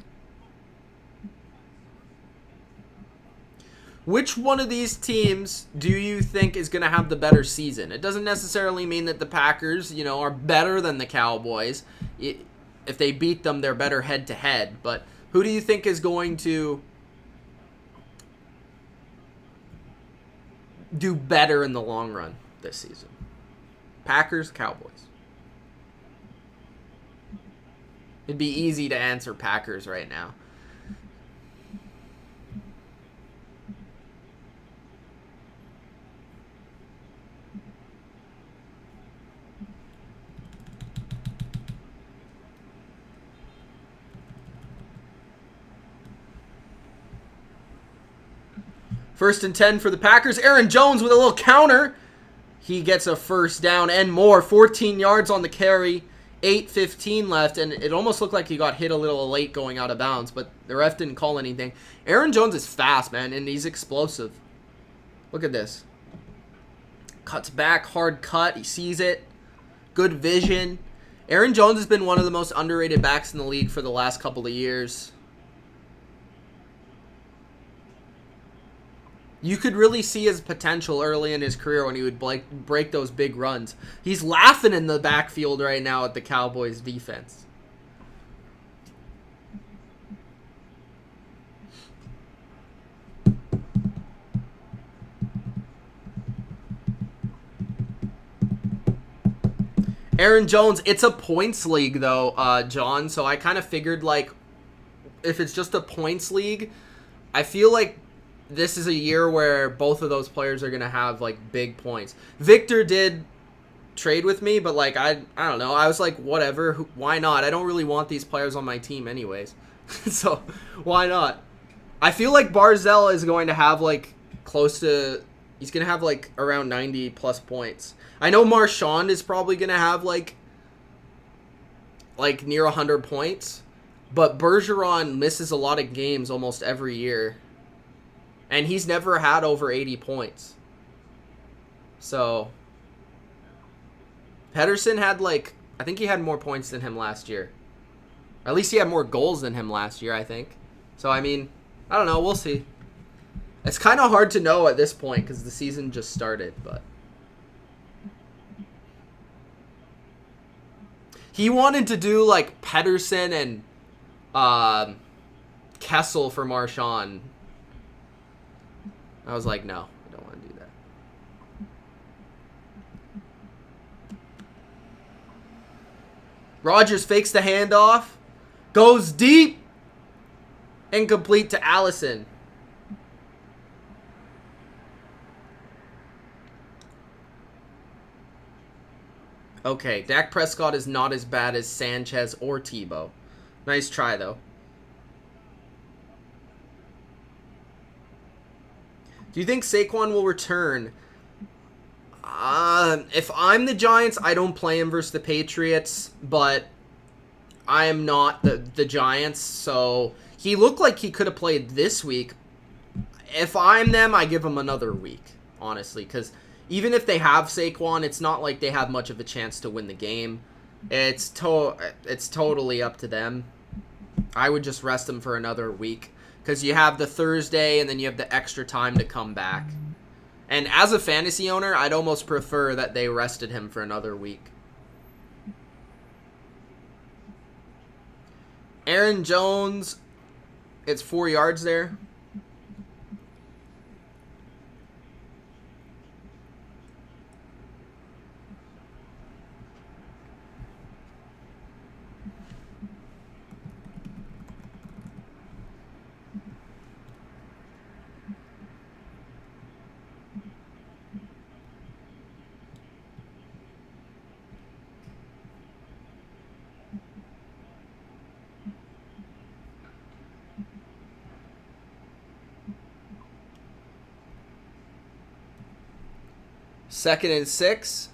Which one of these teams do you think is going to have the better season? It doesn't necessarily mean that the Packers, are better than the Cowboys. If they beat them, they're better head-to-head. But who do you think is going to do better in the long run this season? Packers, Cowboys. It'd be easy to answer Packers right now. First and 10 for the Packers. Aaron Jones with a little counter. He gets a first down and more. 14 yards on the carry. 8:15 left, and it almost looked like he got hit a little late going out of bounds, but the ref didn't call anything. Aaron Jones is fast, man, and he's explosive. Look at this. Cuts back, hard cut. He sees it. Good vision. Aaron Jones has been one of the most underrated backs in the league for the last couple of years. You could really see his potential early in his career when he would break those big runs. He's laughing in the backfield right now at the Cowboys defense. Aaron Jones, it's a points league though, John, so I kind of figured if it's just a points league, I feel like this is a year where both of those players are going to have, big points. Victor did trade with me, but, I don't know. I was like, whatever. Why not? I don't really want these players on my team anyways. So, why not? I feel like Barzell is going to have, close to... He's going to have, around 90-plus points. I know Marshawn is probably going to have, near 100 points. But Bergeron misses a lot of games almost every year. And he's never had over 80 points. So, Pedersen had, I think he had more points than him last year. Or at least he had more goals than him last year, I think. So, I mean, I don't know. We'll see. It's kind of hard to know at this point because the season just started, but... He wanted to do, Pedersen and Kessel for Marshawn. I was like, no, I don't want to do that. Rodgers fakes the handoff. Goes deep. Incomplete to Allison. Okay, Dak Prescott is not as bad as Sanchez or Tebow. Nice try, though. Do you think Saquon will return? If I'm the Giants, I don't play him versus the Patriots, but I am not the Giants, so he looked like he could have played this week. If I'm them, I give him another week, honestly, because even if they have Saquon, it's not like they have much of a chance to win the game. It's totally up to them. I would just rest him for another week, because you have the Thursday, and then you have the extra time to come back. And as a fantasy owner, I'd almost prefer that they rested him for another week. Aaron Jones, it's 4 yards there. Second and 6.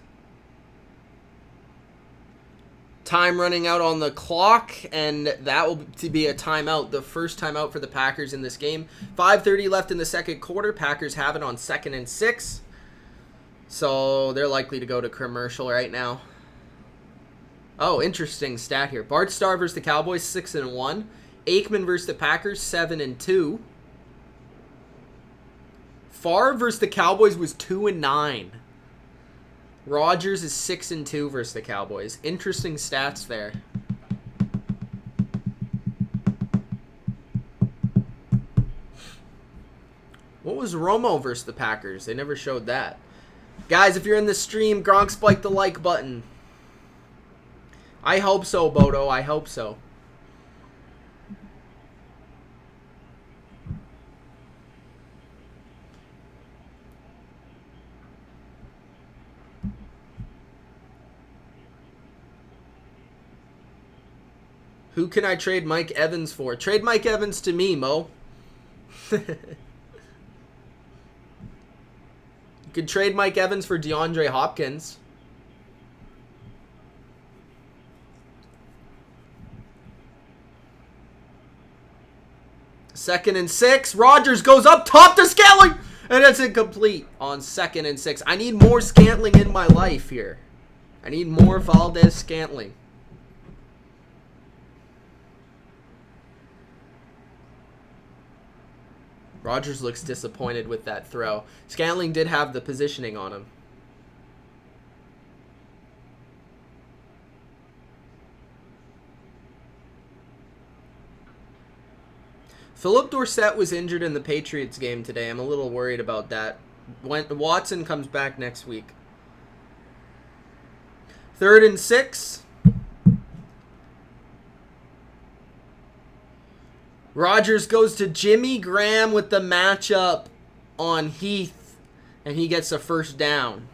Time running out on the clock, and that will be a timeout. The first timeout for the Packers in this game. 5:30 left in the second quarter. Packers have it on 2nd and 6. So they're likely to go to commercial right now. Oh, interesting stat here. Bart Starr versus the Cowboys, 6-1. Aikman versus the Packers, 7-2. Favre versus the Cowboys was 2-9. Rodgers is 6-2 versus the Cowboys. Interesting stats there. What was Romo versus the Packers? They never showed that. Guys, if you're in the stream, Gronk spike the like button. I hope so, Bodo. I hope so. Who can I trade Mike Evans for? Trade Mike Evans to me, Mo. You could trade Mike Evans for DeAndre Hopkins. Second and 6. Rodgers goes up top to Scantling. And it's incomplete on 2nd and 6. I need more Scantling in my life here. I need more Valdez Scantling. Rodgers looks disappointed with that throw. Scantling did have the positioning on him. Philip Dorsett was injured in the Patriots game today. I'm a little worried about that. Watson comes back next week. 3rd and 6. Rodgers goes to Jimmy Graham with the matchup on Heath, and he gets a first down.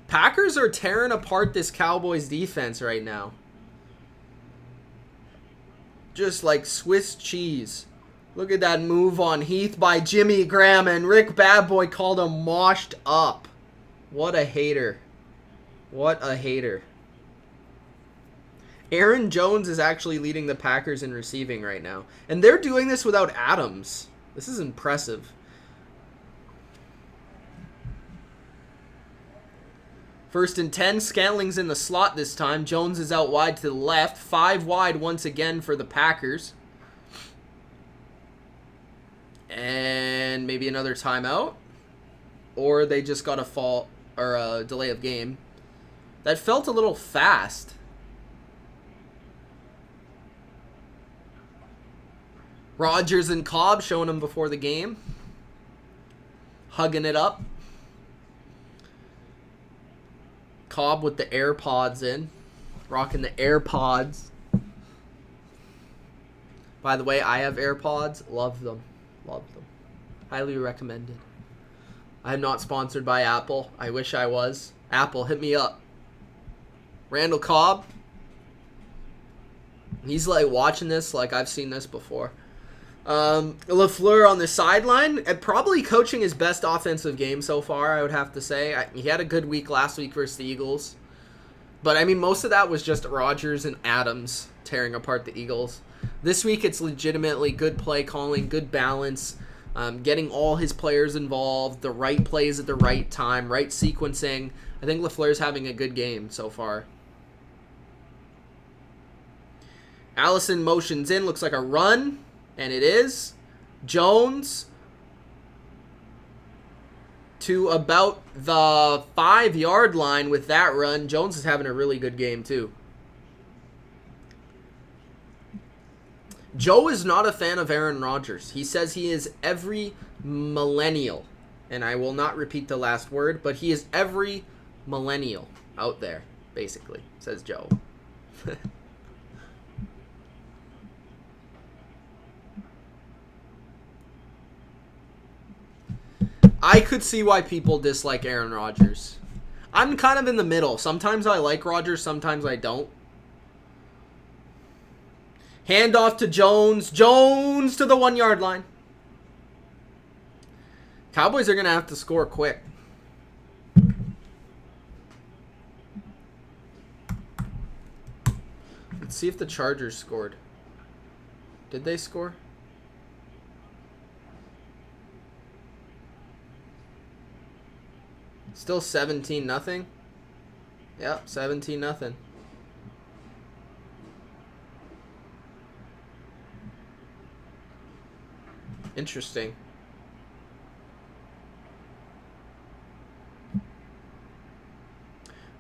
Packers are tearing apart this Cowboys defense right now. Just like Swiss cheese. Look at that move on Heath by Jimmy Graham, and Rick Badboy called him washed up. What a hater. What a hater. Aaron Jones is actually leading the Packers in receiving right now. And they're doing this without Adams. This is impressive. First and 10. Scantling's in the slot this time. Jones is out wide to the left. 5 wide once again for the Packers. And maybe another timeout. Or they just got a fall or a delay of game. That felt a little fast. Rodgers and Cobb showing him before the game. Hugging it up. Cobb with the AirPods in. Rocking the AirPods. By the way, I have AirPods. Love them. Love them. Highly recommended. I'm not sponsored by Apple. I wish I was. Apple, hit me up. Randall Cobb. He's like watching this like I've seen this before. LaFleur on the sideline, and probably coaching his best offensive game so far, I would have to say. He had a good week last week versus the Eagles. But, I mean, most of that was just Rodgers and Adams tearing apart the Eagles. This week, it's legitimately good play calling, good balance, getting all his players involved, the right plays at the right time, right sequencing. I think LaFleur's having a good game so far. Allison motions in, looks like a run, and it is. Jones to about the 5-yard line with that run. Jones is having a really good game too. Joe is not a fan of Aaron Rodgers. He says he is every millennial. And I will not repeat the last word, but he is every millennial out there, basically, says Joe. I could see why people dislike Aaron Rodgers. I'm kind of in the middle. Sometimes I like Rodgers, sometimes I don't. Handoff to Jones. Jones to the 1-yard line. Cowboys are going to have to score quick. Let's see if the Chargers scored. Did they score? Still 17-0. Yep, 17-0. Interesting.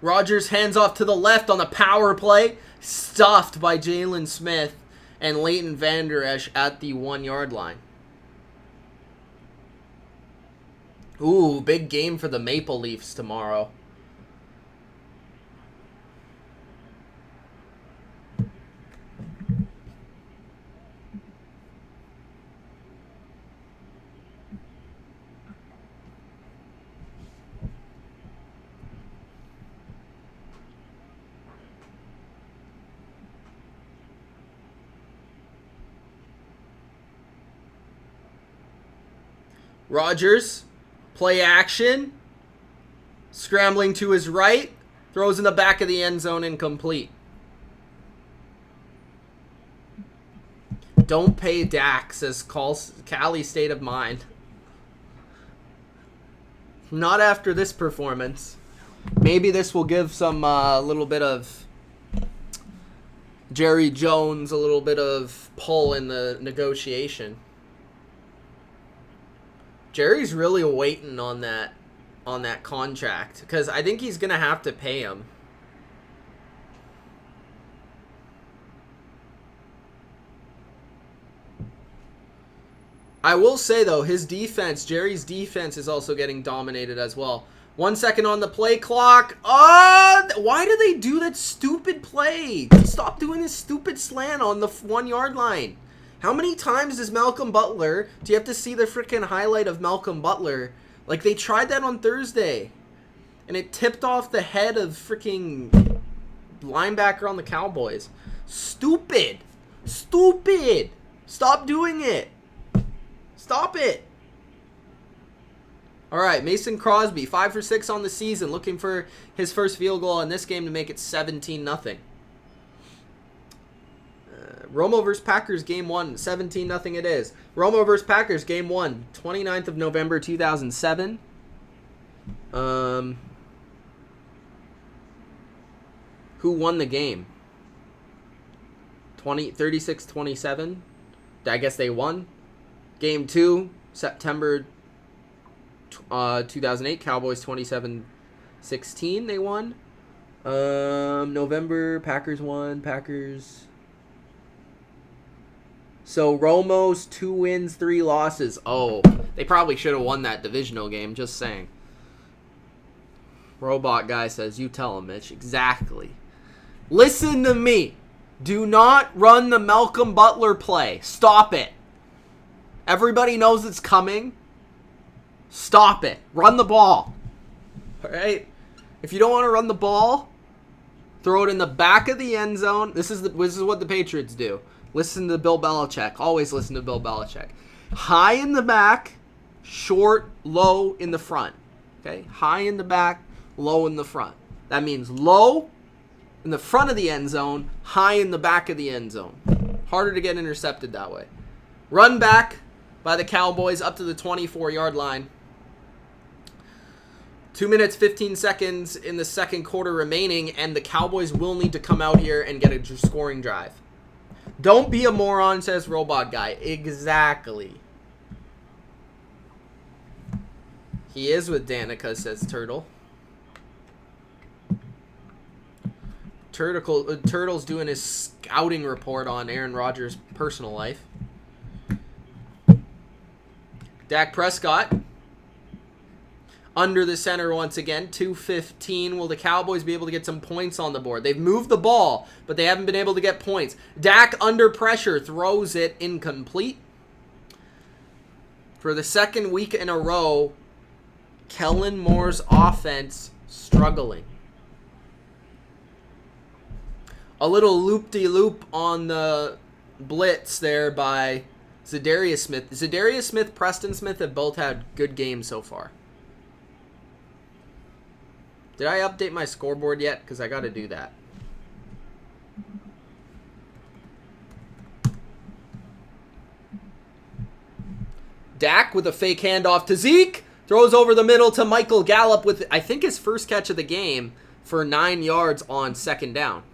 Rodgers hands off to the left on the power play. Stuffed by Jalen Smith and Leighton Vander Esch at the 1-yard line. Ooh, big game for the Maple Leafs tomorrow. Rodgers, play action, scrambling to his right, throws in the back of the end zone, incomplete. Don't pay Dak, says Cali State of Mind. Not after this performance. Maybe this will give some little bit of Jerry Jones a little bit of pull in the negotiation. Jerry's really waiting on that contract because I think he's going to have to pay him. I will say, though, Jerry's defense is also getting dominated as well. 1 second on the play clock. Why do they do that stupid play? Stop doing this stupid slant on the 1-yard line. How many times do you have to see the freaking highlight of Malcolm Butler? Like, they tried that on Thursday. And it tipped off the head of freaking linebacker on the Cowboys. Stupid. Stupid. Stop doing it. Stop it. All right, Mason Crosby, 5 for 6 on the season, looking for his first field goal in this game to make it 17-0. Romo vs. Packers, Game 1, 17-0 it is. Romo vs. Packers, Game 1, 29th of November, 2007. Who won the game? 36-27. I guess they won. Game 2, September 2008. Cowboys 27-16. They won. November, Packers won. Packers. So, Romo's 2 wins, 3 losses. Oh, they probably should have won that divisional game, just saying. Robot guy says, you tell him, Mitch. Exactly. Listen to me. Do not run the Malcolm Butler play. Stop it. Everybody knows it's coming. Stop it. Run the ball. All right? If you don't want to run the ball, throw it in the back of the end zone. This is what the Patriots do. Listen to Bill Belichick. Always listen to Bill Belichick. High in the back, short, low in the front. Okay? High in the back, low in the front. That means low in the front of the end zone, high in the back of the end zone. Harder to get intercepted that way. Run back by the Cowboys up to the 24-yard line. 2 minutes, 15 seconds in the second quarter remaining, and the Cowboys will need to come out here and get a scoring drive. Don't be a moron, says Robot Guy. Exactly. He is with Danica, says Turtle. Turtle's doing his scouting report on Aaron Rodgers' personal life. Dak Prescott under the center once again. 2:15. Will the Cowboys be able to get some points on the board? They've moved the ball, but they haven't been able to get points. Dak under pressure throws it incomplete. For the second week in a row, Kellen Moore's offense struggling. A little loop-de-loop on the blitz there by Zadarius Smith. Zadarius Smith, Preston Smith have both had good games so far. Did I update my scoreboard yet? Because I got to do that. Dak with a fake handoff to Zeke. Throws over the middle to Michael Gallup with, I think, his first catch of the game for 9 yards on second down.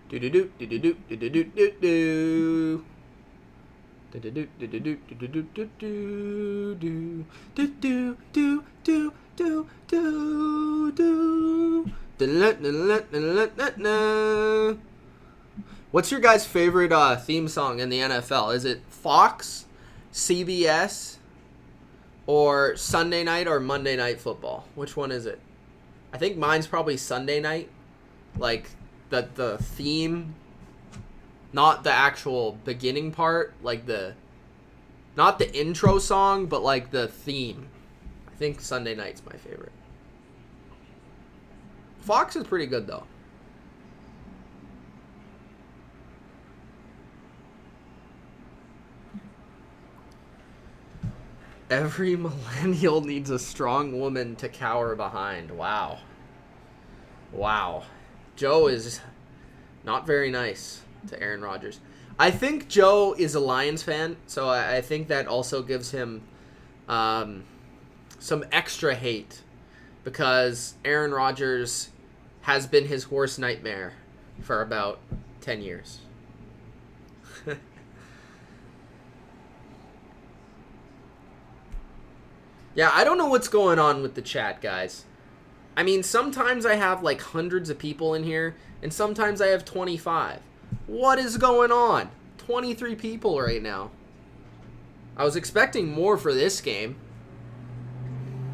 Do-do-do, do-do-do, do-do-do, do-do. Do-do-do, do-do-do, do-do-do, do-do-do, do-do-do, do-do-do, do-do. Do-do-do-do-do-do. What's your guys' favorite theme song in the NFL? Is it Fox, CBS, or Sunday Night or Monday Night Football? Which one is it? I think mine's probably Sunday Night. Like, the theme, not the actual beginning part, like not the intro song, but like the theme. I think Sunday Night's my favorite. Fox is pretty good though. Every millennial needs a strong woman to cower behind. Wow. Wow. Joe is not very nice to Aaron Rodgers. I think Joe is a Lions fan, so I think that also gives him some extra hate because Aaron Rodgers has been his worst nightmare for about 10 years. Yeah, I don't know what's going on with the chat, guys. I mean, sometimes I have like hundreds of people in here, and sometimes I have 25. What is going on? 23 people right now. I was expecting more for this game.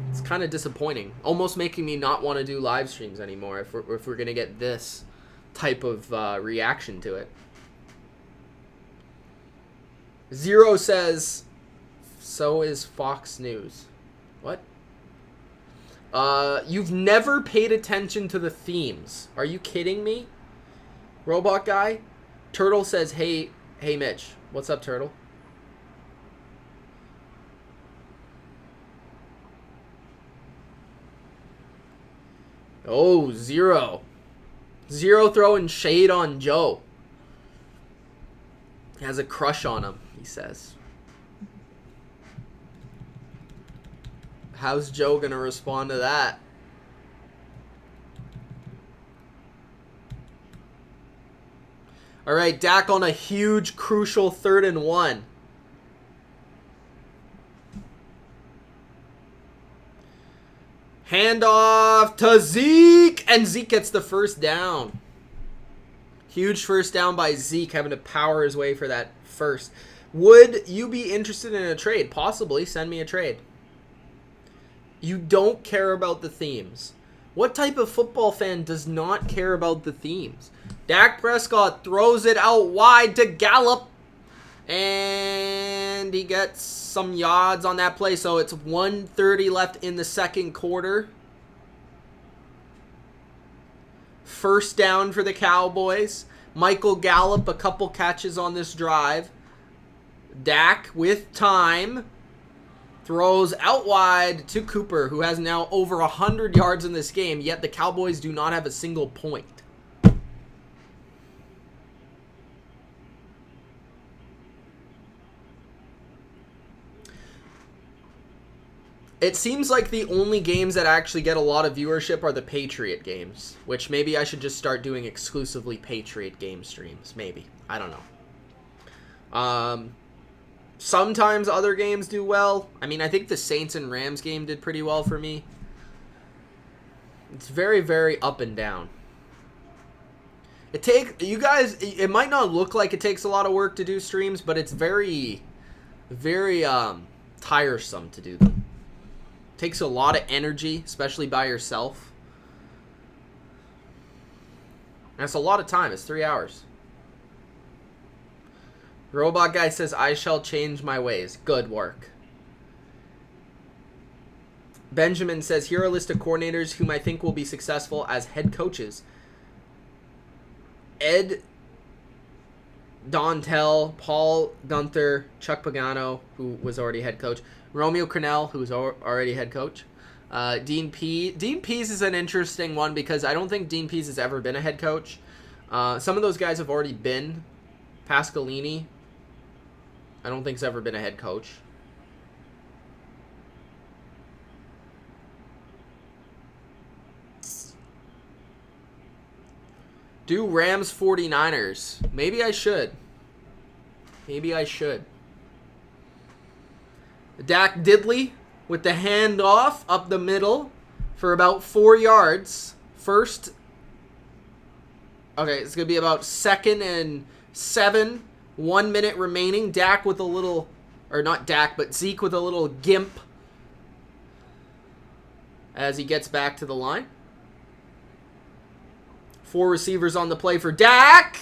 It's kind of disappointing. Almost making me not want to do live streams anymore if we're going to get this type of reaction to it. Zero says, so is Fox News. What? You've never paid attention to the themes. Are you kidding me? Robot Guy? Turtle says, hey Mitch. What's up, Turtle? Oh, Zero. Zero throwing shade on Joe. He has a crush on him, he says. How's Joe going to respond to that? All right, Dak on a huge, crucial 3rd and 1. Handoff to Zeke, and Zeke gets the first down. Huge first down by Zeke, having to power his way for that first. Would you be interested in a trade? Possibly. Send me a trade. You don't care about the themes. What type of football fan does not care about the themes? Dak Prescott throws it out wide to Gallup. And he gets some yards on that play. So it's 1:30 left in the second quarter. First down for the Cowboys. Michael Gallup, a couple catches on this drive. Dak with time. Throws out wide to Cooper, who has now over 100 yards in this game, yet the Cowboys do not have a single point. It seems like the only games that actually get a lot of viewership are the Patriot games, which maybe I should just start doing exclusively Patriot game streams. Maybe. I don't know. Sometimes other games do well. I mean, I think the Saints and Rams game did pretty well for me. It's very, very up and down. It might not look like it takes a lot of work to do streams, but it's very, very tiresome to do them. Takes a lot of energy, especially by yourself. That's a lot of time. It's 3 hours. Robot Guy says, I shall change my ways. Good work. Benjamin says, here are a list of coordinators whom I think will be successful as head coaches. Ed Dontel, Paul Gunther, Chuck Pagano, who was already head coach, Romeo Crennel, who was already head coach, Dean Pease. Dean Pease is an interesting one because I don't think Dean Pease has ever been a head coach. Some of those guys have already been. Pascalini, I don't think he's ever been a head coach. Do Rams 49ers. Maybe I should. Dak Diddley with the handoff up the middle for about 4 yards. First. Okay, it's going to be about 2nd and 7. 1 minute remaining. Dak with a little, or not Dak, but Zeke with a little gimp as he gets back to the line. 4 receivers on the play for Dak.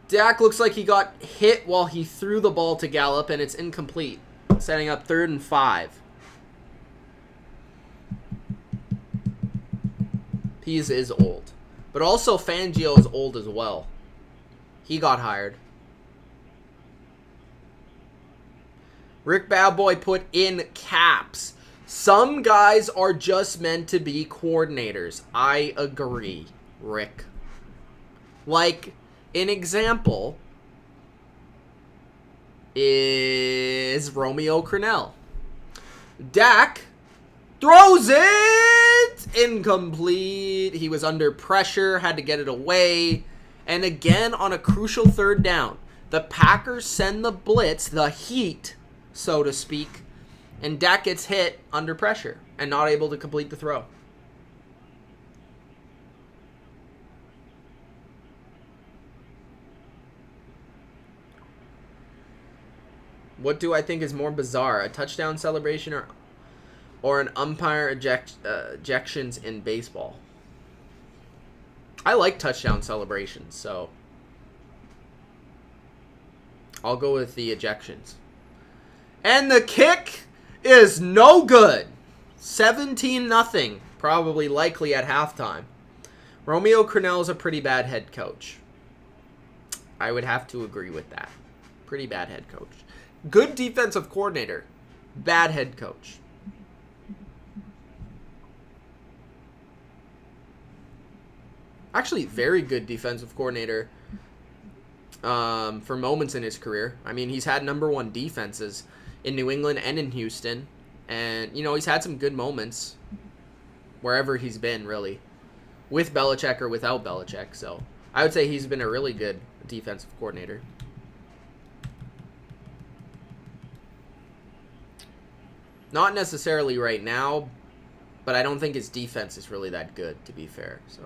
Dak looks like he got hit while he threw the ball to Gallup, and it's incomplete. Setting up 3rd and 5. Pease is old. But also Fangio is old as well. He got hired. Rick Badboy put in caps. Some guys are just meant to be coordinators. I agree, Rick. Like, an example is Romeo Crennel. Dak throws it incomplete. He was under pressure, had to get it away. And again, on a crucial 3rd down, the Packers send the blitz, the heat, so to speak, and Dak gets hit under pressure and not able to complete the throw. What do I think is more bizarre, a touchdown celebration or an umpire ejections in baseball? I like touchdown celebrations, so I'll go with the ejections. And the kick is no good. 17-0, probably likely at halftime. Romeo Crennel is a pretty bad head coach. I would have to agree with that. Pretty bad head coach. Good defensive coordinator. Bad head coach. Actually, very good defensive coordinator for moments in his career. I mean, he's had #1 defenses in New England and in Houston. And, you know, he's had some good moments wherever he's been, really. With Belichick or without Belichick. So, I would say he's been a really good defensive coordinator. Not necessarily right now, but I don't think his defense is really that good, to be fair. So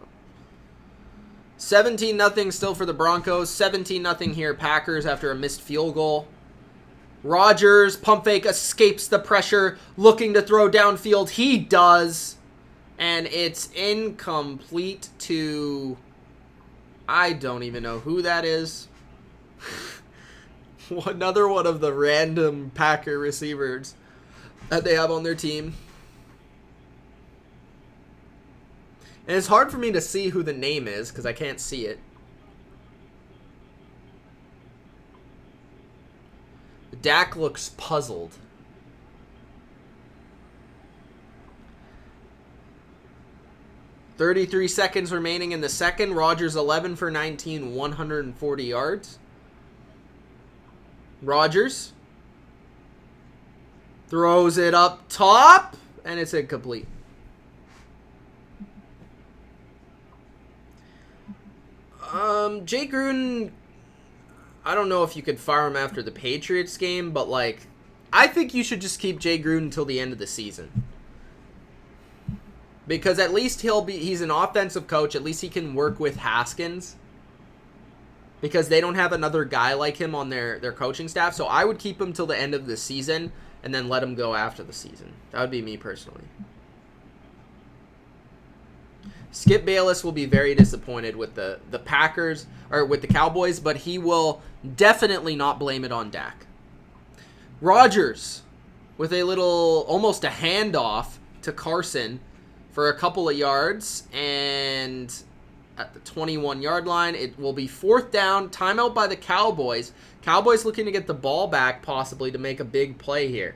17-0 still for the Broncos. 17-0 here, Packers, after a missed field goal. Rodgers, pump fake, escapes the pressure, looking to throw downfield. He does. And it's incomplete to... I don't even know who that is. Another one of the random Packer receivers that they have on their team. And it's hard for me to see who the name is because I can't see it. Dak looks puzzled. .33 seconds remaining in the second. Rodgers 11 for 19, 140 yards. Rodgers throws it up top, and it's incomplete. Jay Gruden, I don't know if you could fire him after the Patriots game, but like, I think you should just keep Jay Gruden until the end of the season. Because at least he's an offensive coach. At least he can work with Haskins. Because they don't have another guy like him on their coaching staff. So I would keep him till the end of the season and then let him go after the season. That would be me personally. Skip Bayless will be very disappointed with the Packers, or with the Cowboys, but he will definitely not blame it on Dak. Rodgers with a little, almost a handoff to Carson for a couple of yards, and at the 21-yard line, it will be 4th down, timeout by the Cowboys. Cowboys looking to get the ball back possibly to make a big play here.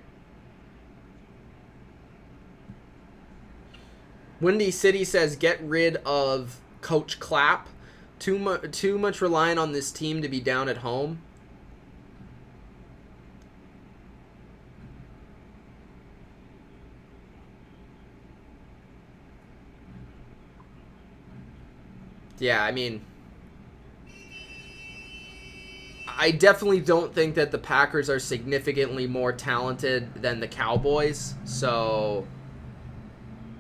Windy City says get rid of Coach Clapp. Too much relying on this team to be down at home. Yeah, I mean, I definitely don't think that the Packers are significantly more talented than the Cowboys. So,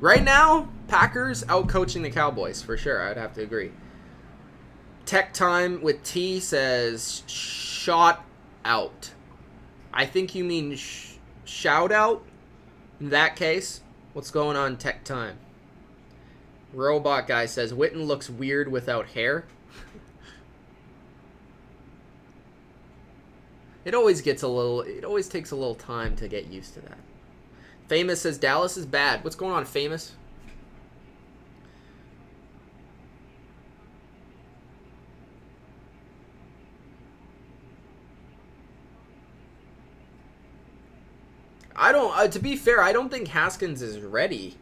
right now, Packers out-coaching the Cowboys, for sure. I'd have to agree. Tech Time with T says, shot out. I think you mean shout out in that case. What's going on, Tech Time? Robot Guy says, Witten looks weird without hair. It always takes a little time to get used to that. Famous says, Dallas is bad. What's going on, Famous? To be fair, I don't think Haskins is ready.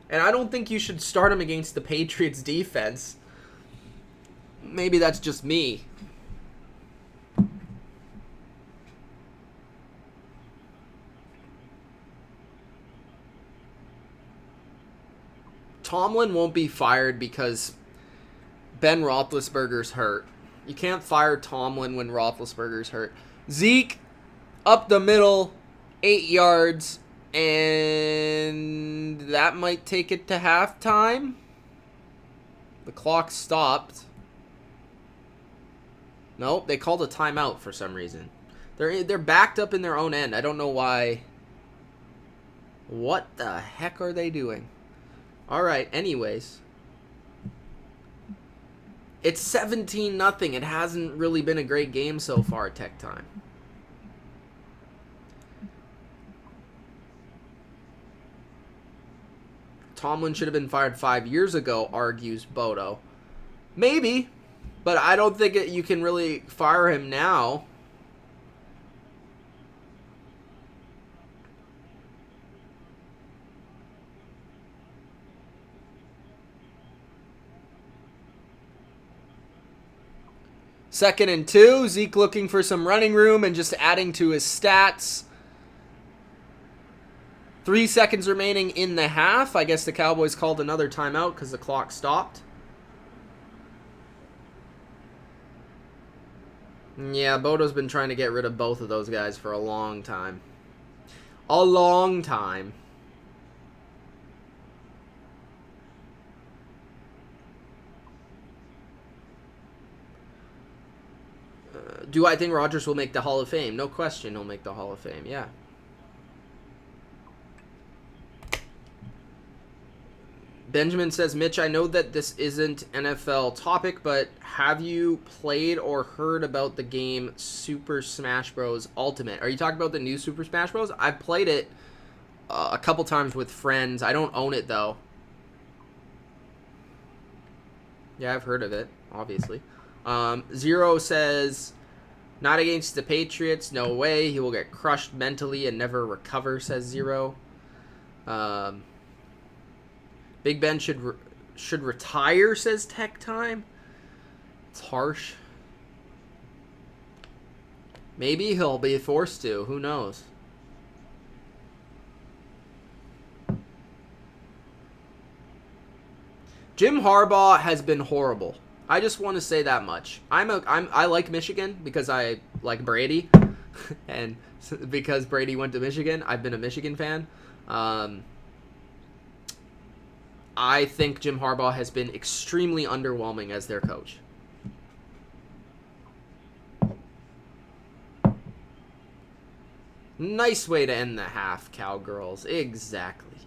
And I don't think you should start him against the Patriots defense. Maybe that's just me. Tomlin won't be fired because Ben Roethlisberger's hurt. You can't fire Tomlin when Roethlisberger's hurt. Zeke, up the middle, 8 yards. And that might take it to halftime. The clock stopped. Nope, they called a timeout for some reason. They're backed up in their own end. I don't know why. What the heck are they doing? All right, anyways. It's 17-0. It hasn't really been a great game so far at Tech Time. Tomlin should have been fired 5 years ago, argues Bodo. Maybe, but I don't think you can really fire him now. Second and 2, Zeke looking for some running room and just adding to his stats. 3 seconds remaining in the half. I guess the Cowboys called another timeout because the clock stopped. Yeah, Bodo's been trying to get rid of both of those guys for a long time. A long time. Do I think Rodgers will make the Hall of Fame? No question he'll make the Hall of Fame, yeah. Benjamin says, Mitch, I know that this isn't NFL topic, but have you played or heard about the game Super Smash Bros. Ultimate? Are you talking about the new Super Smash Bros? I've played it a couple times with friends. I don't own it, though. Yeah, I've heard of it, obviously. Zero says, not against the Patriots. No way. He will get crushed mentally and never recover, says Zero. Big Ben should retire, says Tech Time. It's harsh. Maybe he'll be forced to. Who knows? Jim Harbaugh has been horrible. I just want to say that much. I like Michigan because I like Brady, and because Brady went to Michigan, I've been a Michigan fan. I think Jim Harbaugh has been extremely underwhelming as their coach. Nice way to end the half, Cowgirls. Exactly.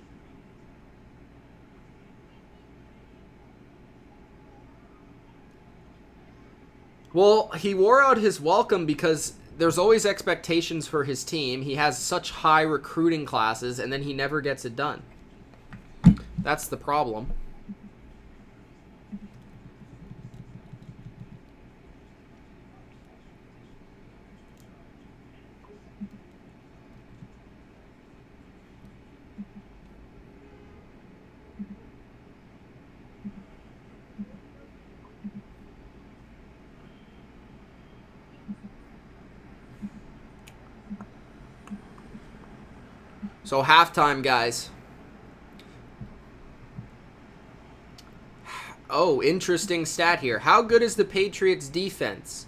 Well, he wore out his welcome because there's always expectations for his team. He has such high recruiting classes, and then he never gets it done. That's the problem. So halftime, guys. Oh, interesting stat here. How good is the Patriots defense?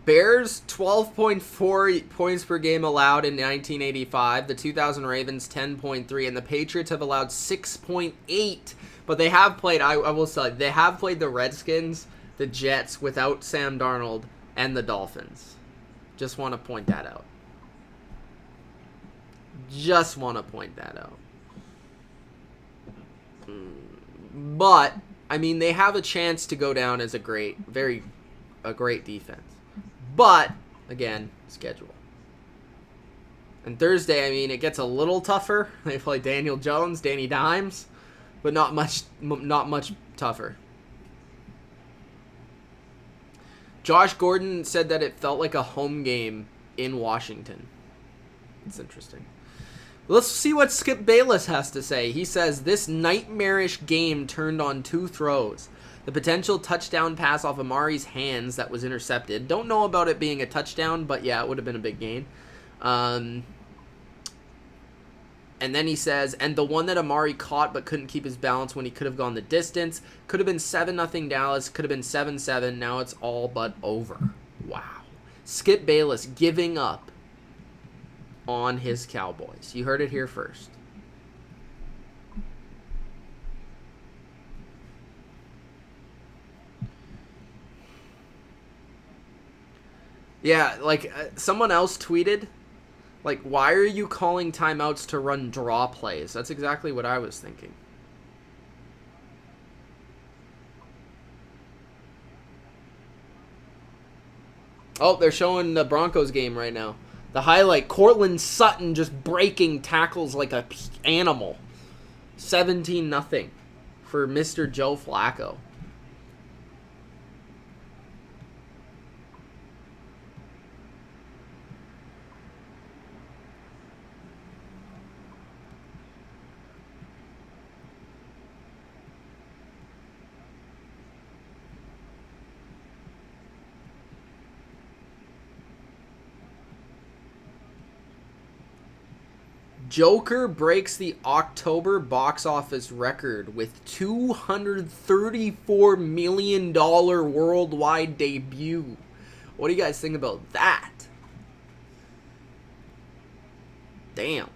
Bears 12.4 points per game allowed in 1985. The 2000 Ravens 10.3, and the Patriots have allowed 6.8. But they have played. I will say they have played the Redskins, the Jets without Sam Darnold, and the Dolphins. Just want to point that out. Just want to point that out. But I mean, they have a chance to go down as a great defense. But again, schedule. And Thursday, I mean, it gets a little tougher. They play Daniel Jones, Danny Dimes, but not much tougher. Josh Gordon said that it felt like a home game in Washington. It's interesting. Let's see what Skip Bayless has to say. He says, this nightmarish game turned on two throws. The potential touchdown pass off Amari's hands that was intercepted. Don't know about it being a touchdown, but yeah, it would have been a big gain. And then he says, and the one that Amari caught but couldn't keep his balance when he could have gone the distance. Could have been 7-0 Dallas. Could have been 7-7. Now it's all but over. Wow. Skip Bayless giving up on his Cowboys. You heard it here first. Yeah, like someone else tweeted, like, why are you calling timeouts to run draw plays? That's exactly what I was thinking. Oh, they're showing the Broncos game right now. The highlight, Cortland Sutton just breaking tackles like an animal. 17-0 for Mr. Joe Flacco. Joker breaks the October box office record with $234 million worldwide debut. What do you guys think about that? Damn.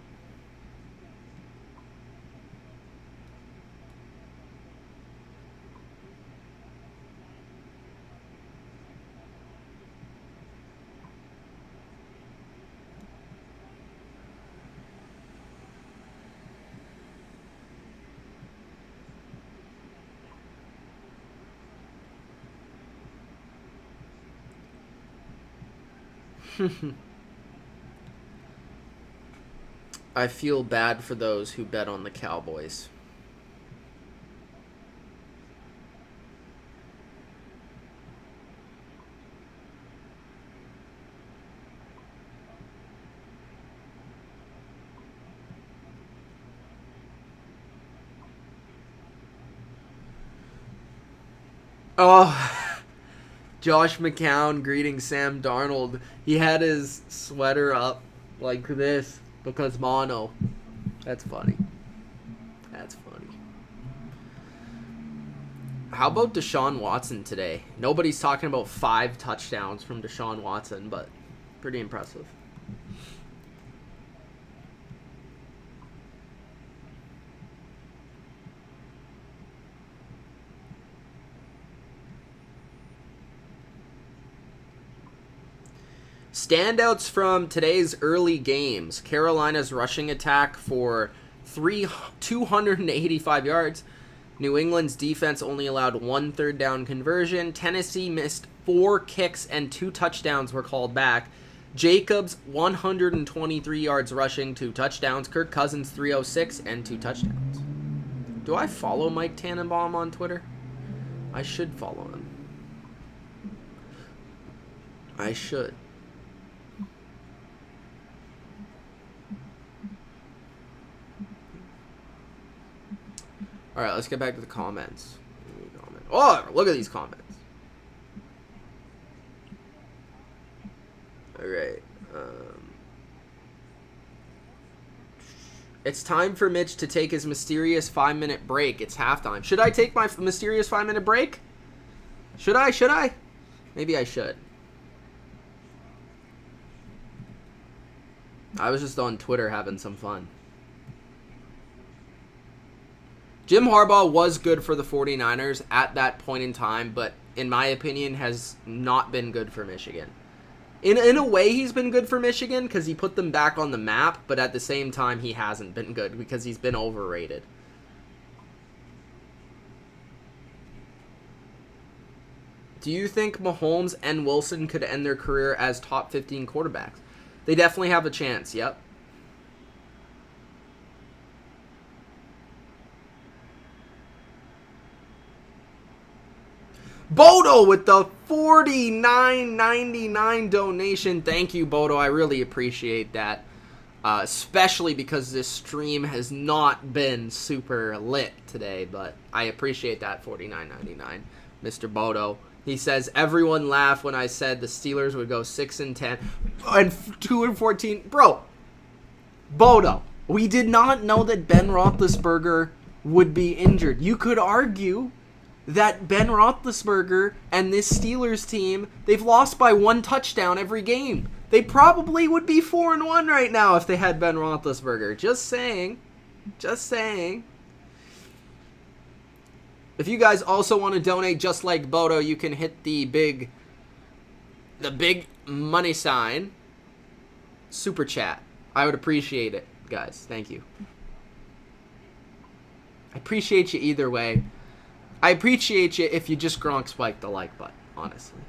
I feel bad for those who bet on the Cowboys. Oh, Josh McCown greeting Sam Darnold. He had his sweater up like this because mono. That's funny. That's funny. How about Deshaun Watson today? Nobody's talking about 5 touchdowns from Deshaun Watson, but pretty impressive. Standouts from today's early games. Carolina's rushing attack for 285 yards. New England's defense only allowed 1 third down conversion. Tennessee missed 4 kicks and 2 touchdowns were called back. Jacobs 123 yards rushing, 2 touchdowns. Kirk Cousins 306 and 2 touchdowns. Do I follow Mike Tannenbaum on Twitter? I should follow him. I should. All right, let's get back to the comments. Oh, look at these comments. All right. It's time for Mitch to take his mysterious 5-minute break. It's halftime. Should I take my mysterious 5-minute break? Should I? Maybe I should. I was just on Twitter having some fun. Jim Harbaugh was good for the 49ers at that point in time, but in my opinion has not been good for Michigan. In a way, he's been good for Michigan because he put them back on the map, but at the same time, he hasn't been good because he's been overrated. Do you think Mahomes and Wilson could end their career as top 15 quarterbacks? They definitely have a chance, yep. Bodo with the $49.99 donation. Thank you, Bodo. I really appreciate that. Especially because this stream has not been super lit today, but I appreciate that $49.99, Mr. Bodo. He says, everyone laughed when I said the Steelers would go 6-10 and 2-14. Bro, Bodo, we did not know that Ben Roethlisberger would be injured. You could argue that Ben Roethlisberger and this Steelers team, they've lost by 1 touchdown every game. They probably would be 4-1 right now if they had Ben Roethlisberger. Just saying. If you guys also want to donate just like Bodo, you can hit the big money sign super chat. I would appreciate it, guys. Thank you. I appreciate you either way. I appreciate you if you just Gronk spike the like button, honestly.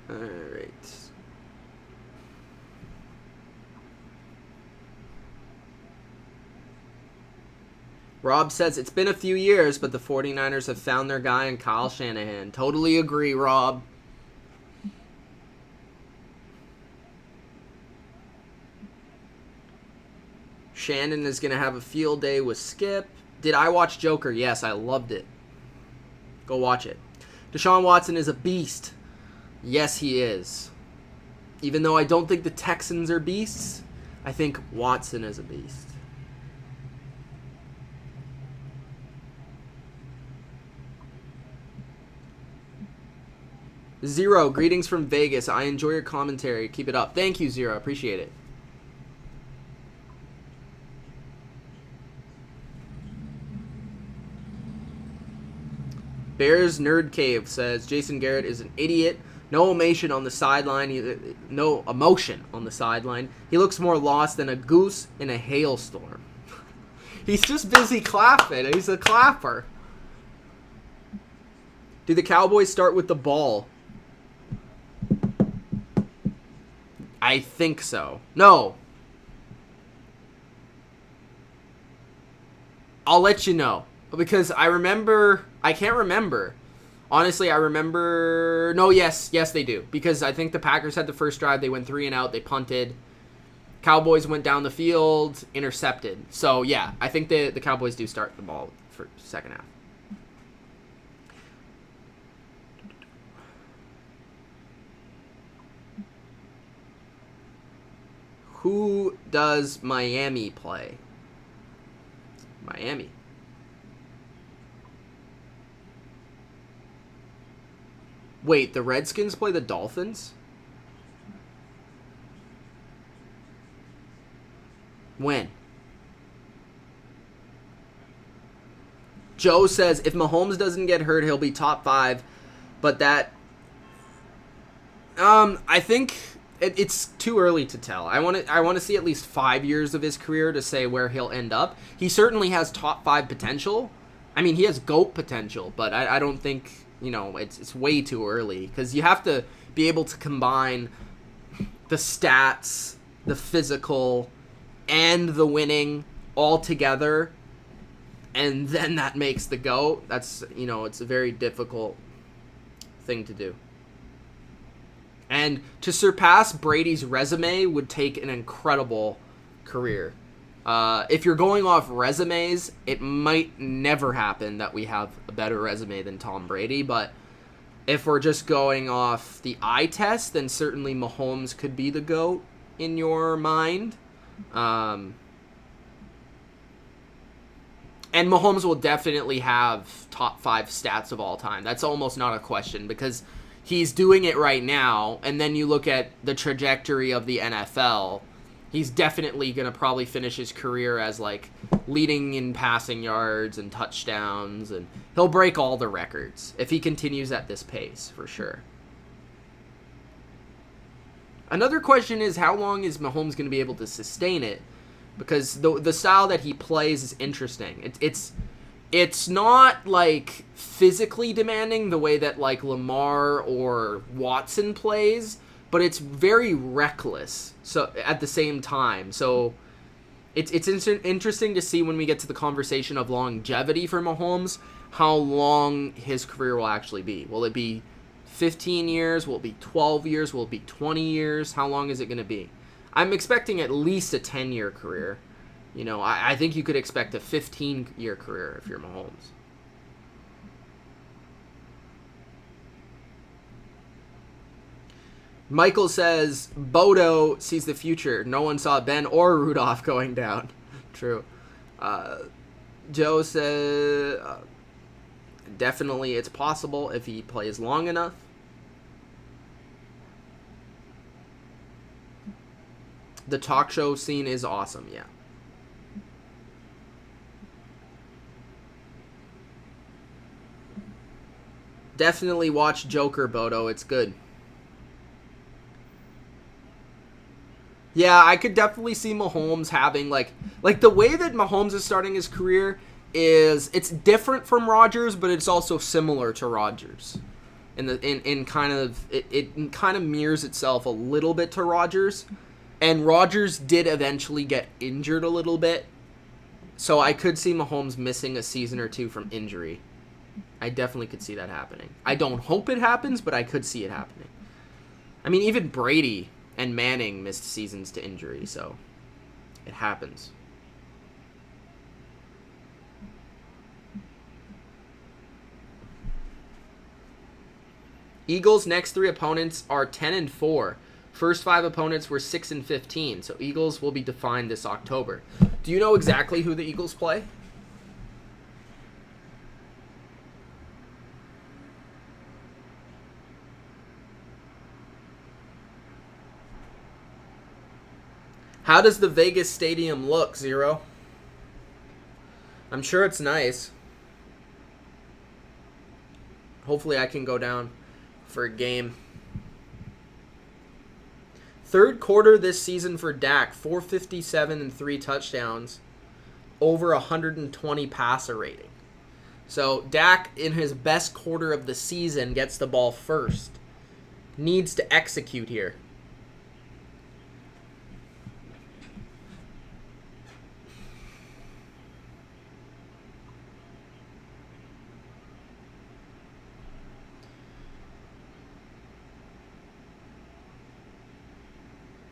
All right. Rob says, it's been a few years, but the 49ers have found their guy in Kyle Shanahan. Totally agree, Rob. Shannon is going to have a field day with Skip. Did I watch Joker? Yes, I loved it. Go watch it. Deshaun Watson is a beast. Yes, he is. Even though I don't think the Texans are beasts, I think Watson is a beast. Zero, greetings from Vegas. I enjoy your commentary. Keep it up. Thank you, Zero. Appreciate it. Bears Nerd Cave says Jason Garrett is an idiot. No emotion on the sideline. No emotion on the sideline. He looks more lost than a goose in a hailstorm. He's just busy clapping. He's a clapper. Do the Cowboys start with the ball? I think so. No. I'll let you know. Because I can't remember. Honestly, I remember... No, yes, they do. Because I think the Packers had the first drive. They went 3 and out. They punted. Cowboys went down the field, intercepted. So, yeah, I think the Cowboys do start the ball for second half. Who does Miami play? Miami. Wait, the Redskins play the Dolphins? When? Joe says if Mahomes doesn't get hurt, he'll be top 5. But that... I think it's too early to tell. I want to see at least 5 years of his career to say where he'll end up. He certainly has top 5 potential. I mean, he has GOAT potential, but I don't think, it's way too early. Because you have to be able to combine the stats, the physical, and the winning all together. And then that makes the GOAT. That's, it's a very difficult thing to do. And to surpass Brady's resume would take an incredible career. If you're going off resumes, it might never happen that we have a better resume than Tom Brady. But if we're just going off the eye test, then certainly Mahomes could be the GOAT in your mind. And Mahomes will definitely have top 5 stats of all time. That's almost not a question because he's doing it right now. And then you look at the trajectory of the NFL. He's definitely going to probably finish his career as leading in passing yards and touchdowns. And he'll break all the records if he continues at this pace, for sure. Another question is how long is Mahomes going to be able to sustain it? Because the style that he plays is interesting. It's not physically demanding the way that Lamar or Watson plays, but it's very reckless. So at the same time, so it's interesting to see when we get to the conversation of longevity for Mahomes, how long his career will actually be. Will it be 15 years? Will it be 12 years? Will it be 20 years? How long is it going to be? I'm expecting at least a 10-year career. I think you could expect a 15-year career if you're Mahomes. Michael says, Bodo sees the future. No one saw Ben or Rudolph going down. True. Joe says, definitely it's possible if he plays long enough. The talk show scene is awesome, yeah. Definitely watch Joker, Bodo. It's good. Yeah, I could definitely see Mahomes having the way that Mahomes is starting his career is it's different from Rodgers, but it's also similar to Rodgers. It kind of mirrors itself a little bit to Rodgers. And Rodgers did eventually get injured a little bit. So I could see Mahomes missing a season or 2 from injury. I definitely could see that happening. I don't hope it happens, but I could see it happening. I mean, even Brady and Manning missed seasons to injury, so it happens. Eagles' next 3 opponents are 10-4. First 5 opponents were 6-15, so Eagles will be defined this October. Do you know exactly who the Eagles play? How does the Vegas stadium look, Zero? I'm sure it's nice. Hopefully I can go down for a game. Third quarter this season for Dak, 457 and 3 touchdowns. over 120 passer rating. So Dak, in his best quarter of the season, gets the ball first. Needs to execute here.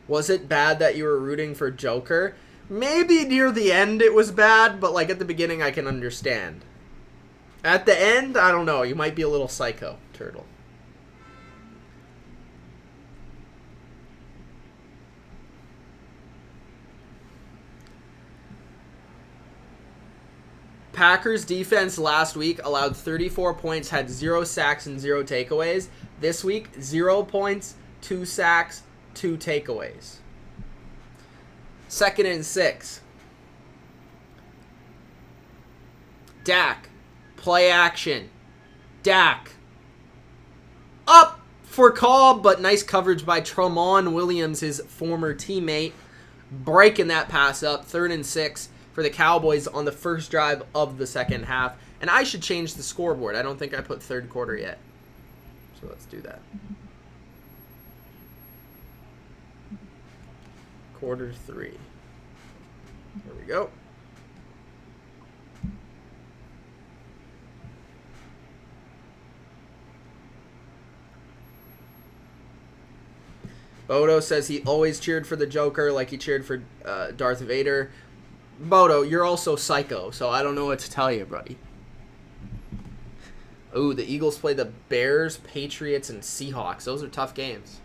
Was it bad that you were rooting for Joker? Maybe near the end it was bad, but like at the beginning I can understand. At the end, I don't know. You might be a little psycho, Turtle. Packers defense last week allowed 34 points, had 0 sacks and 0 takeaways. This week, 0 points, 2 sacks, 2 takeaways. 2nd and 6. Dak. Play action. Dak. Up for call, but nice coverage by Tramon Williams, his former teammate. Breaking that pass up. 3rd and 6 for the Cowboys on the first drive of the second half. And I should change the scoreboard. I don't think I put third quarter yet. So let's do that. Quarter 3. There we go. Bodo says he always cheered for the Joker like he cheered for Darth Vader. Bodo, you're also psycho, so I don't know what to tell you, buddy. Ooh, the Eagles play the Bears, Patriots, and Seahawks. Those are tough games.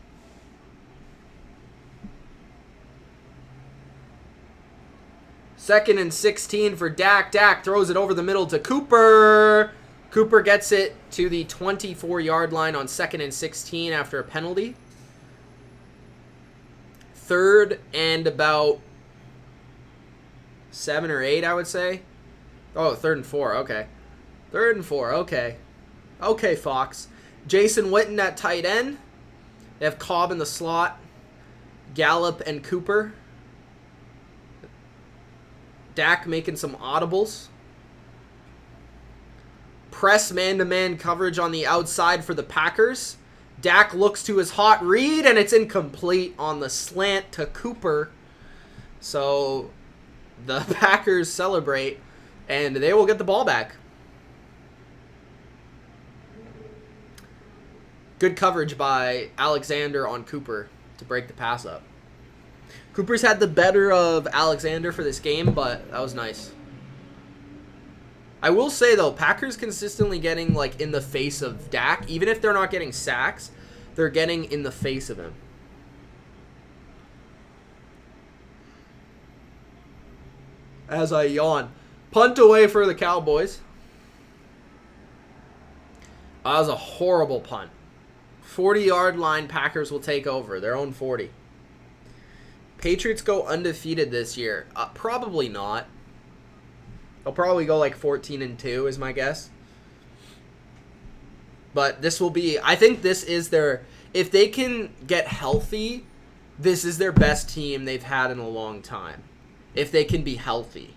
Second and 16 for Dak. Dak throws it over the middle to Cooper. Cooper gets it to the 24-yard line on 2nd and 16 after a penalty. 3rd and about 7 or 8, I would say. Oh, 3rd and 4, okay. 3rd and 4, okay. Okay, Fox. Jason Witten at tight end. They have Cobb in the slot. Gallup and Cooper. Dak making some audibles. Press man-to-man coverage on the outside for the Packers. Dak looks to his hot read, and it's incomplete on the slant to Cooper. So the Packers celebrate, and they will get the ball back. Good coverage by Alexander on Cooper to break the pass up. Cooper's had the better of Alexander for this game, but that was nice. I will say, though, Packers consistently getting like in the face of Dak. Even if they're not getting sacks, they're getting in the face of him. As I yawn. Punt away for the Cowboys. That was a horrible punt. 40-yard line, Packers will take over. Their own 40. Patriots go undefeated this year. Probably not. They'll probably go like 14-2 is my guess. But this will be, I think this is their, if they can get healthy, this is their best team they've had in a long time. If they can be healthy.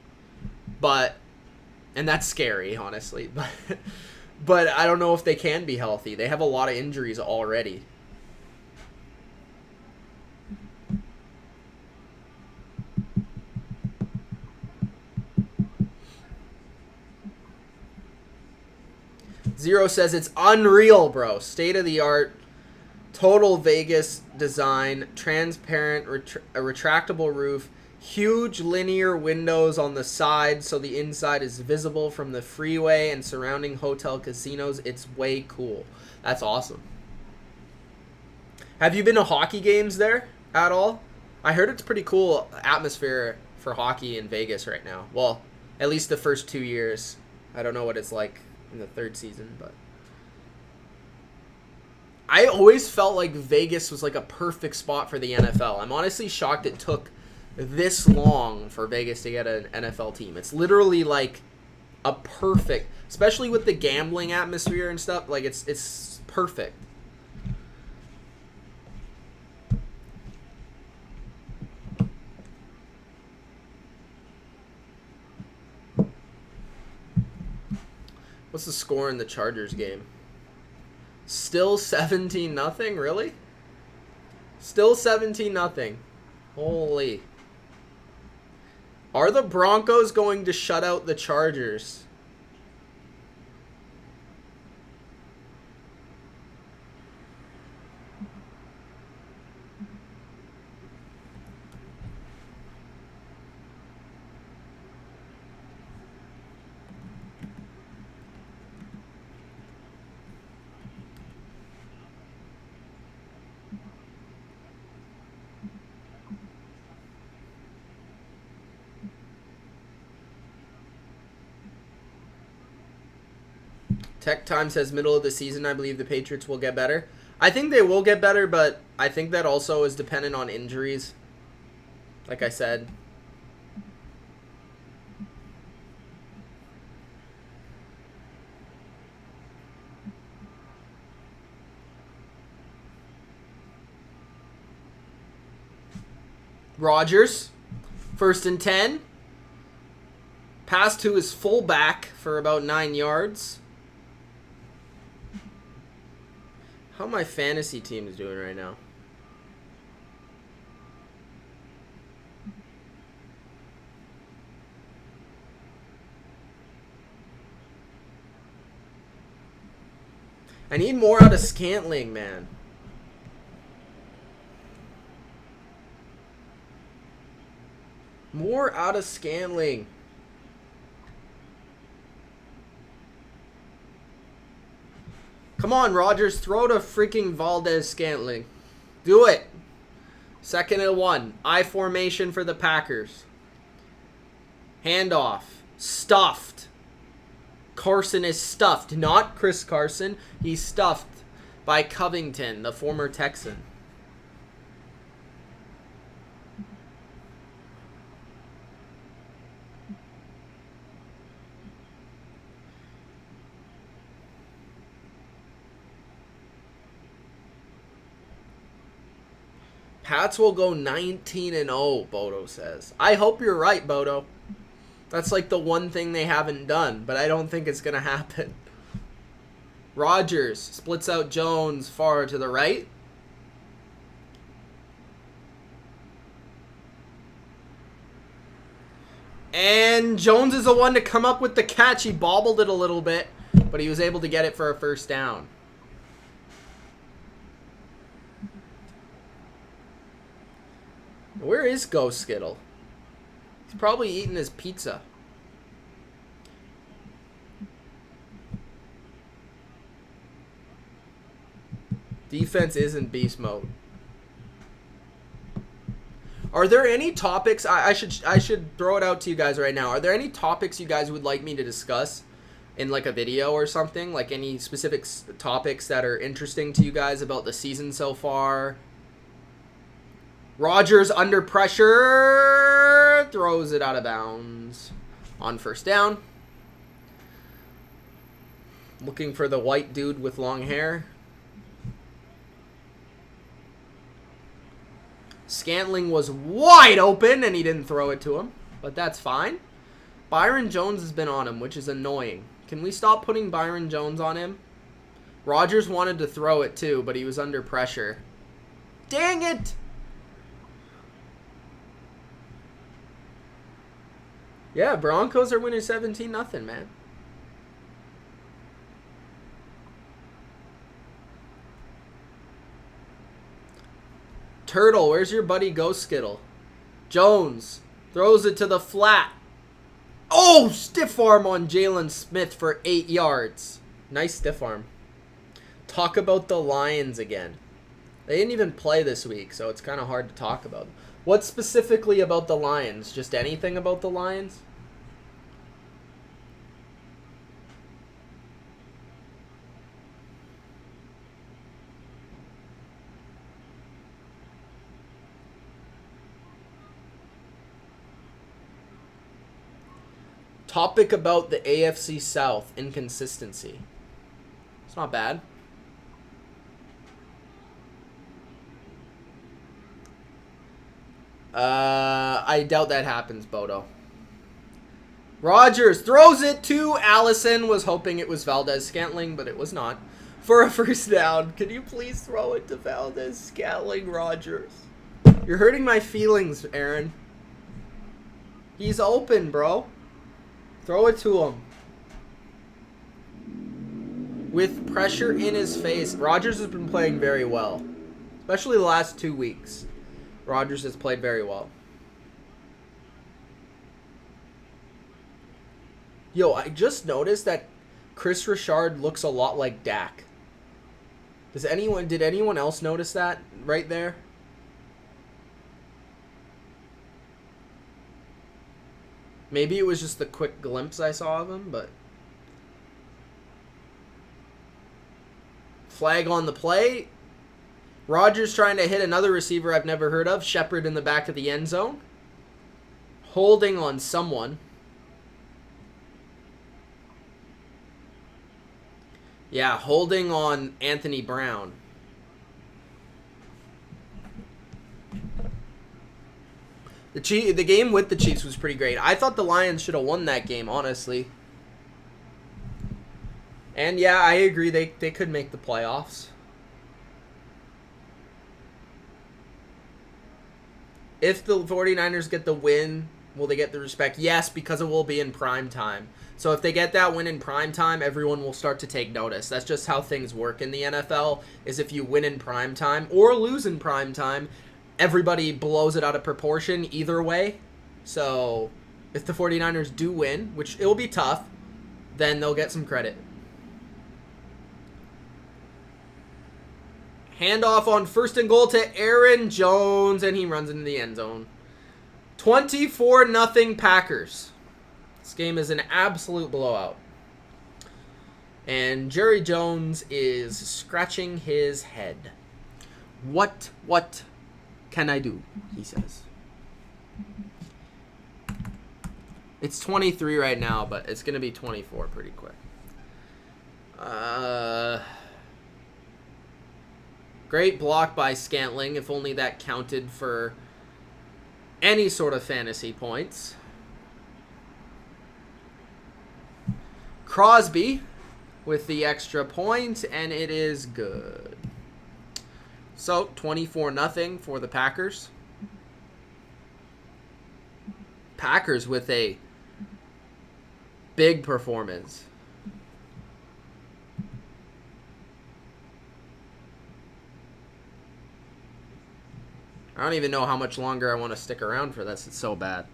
But, and that's scary, honestly. But I don't know if they can be healthy. They have a lot of injuries already. Zero says it's unreal, bro. State of the art, total Vegas design, transparent, retractable roof, huge linear windows on the side so the inside is visible from the freeway and surrounding hotel casinos. It's way cool. That's awesome. Have you been to hockey games there at all? I heard it's pretty cool atmosphere for hockey in Vegas right now. Well, at least the first 2 years. I don't know what it's like in the 3rd season, but I always felt like Vegas was like a perfect spot for the NFL. I'm honestly shocked it took this long for Vegas to get an NFL team. It's literally like a perfect, especially with the gambling atmosphere and stuff, like it's perfect. What's the score in the Chargers game? Still 17-0? Really? Still 17-0. Holy. Are the Broncos going to shut out the Chargers? Tech Time says middle of the season, I believe the Patriots will get better. I think they will get better, but I think that also is dependent on injuries. Like I said. Rodgers, 1st and 10. Pass to his fullback for about 9 yards. How my fantasy team is doing right now? I need more out of Scantling, man. More out of Scantling. Come on, Rodgers. Throw to freaking Valdez-Scantling. Do it. 2nd and 1. I formation for the Packers. Handoff. Stuffed. Carson is stuffed. Not Chris Carson. He's stuffed by Covington, the former Texan. Pats will go 19-0, Bodo says. I hope you're right, Bodo. That's like the one thing they haven't done, but I don't think it's going to happen. Rodgers splits out Jones far to the right. And Jones is the one to come up with the catch. He bobbled it a little bit, but he was able to get it for a 1st down. Where is Ghost Skittle? He's probably eating his pizza. Defense is in beast mode. Are there any topics I should throw it out to you guys right now? Are there any topics you guys would like me to discuss in like a video or something? Like any specific topics that are interesting to you guys about the season so far? Rodgers under pressure, throws it out of bounds on 1st down. Looking for the white dude with long hair. Scantling was wide open and he didn't throw it to him, but that's fine. Byron Jones has been on him, which is annoying. Can we stop putting Byron Jones on him? Rodgers wanted to throw it too, but he was under pressure. Dang it! Yeah, Broncos are winning 17-0, man. Turtle, where's your buddy Ghost Skittle? Jones throws it to the flat. Oh, stiff arm on Jalen Smith for 8 yards. Nice stiff arm. Talk about the Lions again. They didn't even play this week, so it's kind of hard to talk about. What specifically about the Lions? Just anything about the Lions? Topic about the AFC South, inconsistency. It's not bad. I doubt that happens, Bodo. Rodgers throws it to Allison. Was hoping it was Valdez-Scantling, but it was not. For a first down. Can you please throw it to Valdez-Scantling, Rodgers? You're hurting my feelings, Aaron. He's open, bro. Throw it to him. With pressure in his face, Rodgers has been playing very well. Especially the last 2 weeks. Rodgers has played very well. Yo, I just noticed that Chris Richard looks a lot like Dak. Did anyone else notice that right there? Maybe it was just the quick glimpse I saw of him, but flag on the play. Rodgers trying to hit another receiver I've never heard of. Shepard in the back of the end zone. Holding on someone. Yeah, holding on Anthony Brown. The game with the Chiefs was pretty great. I thought the Lions should have won that game, honestly. And yeah, I agree. They could make the playoffs. If the 49ers get the win, will they get the respect? Yes, because it will be in prime time. So if they get that win in prime time, everyone will start to take notice. That's just how things work in the NFL, is if you win in prime time or lose in prime time, everybody blows it out of proportion either way. So if the 49ers do win, which it will be tough, then they'll get some credit. Handoff on 1st and goal to Aaron Jones, and he runs into the end zone. 24-0 Packers. This game is an absolute blowout. And Jerry Jones is scratching his head. What can I do? He says. It's 23 right now, but it's going to be 24 pretty quick. Great block by Scantling, if only that counted for any sort of fantasy points. Crosby with the extra point, and it is good. So, 24-0 for the Packers. Packers with a big performance. I don't even know how much longer I want to stick around for this. It's so bad.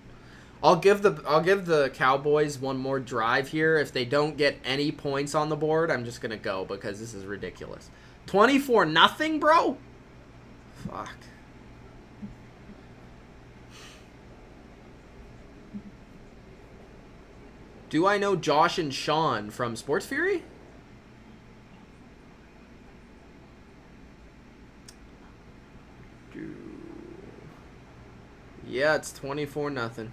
I'll give the Cowboys one more drive here. If they don't get any points on the board, I'm just gonna go because this is ridiculous. 24-0, bro? Fuck. Do I know Josh and Sean from Sports Fury? Yeah, it's 24-0.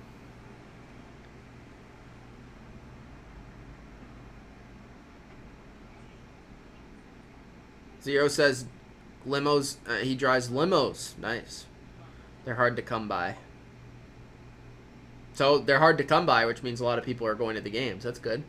Zero says limos. He drives limos. Nice. They're hard to come by. So they're hard to come by, which means a lot of people are going to the games. That's good.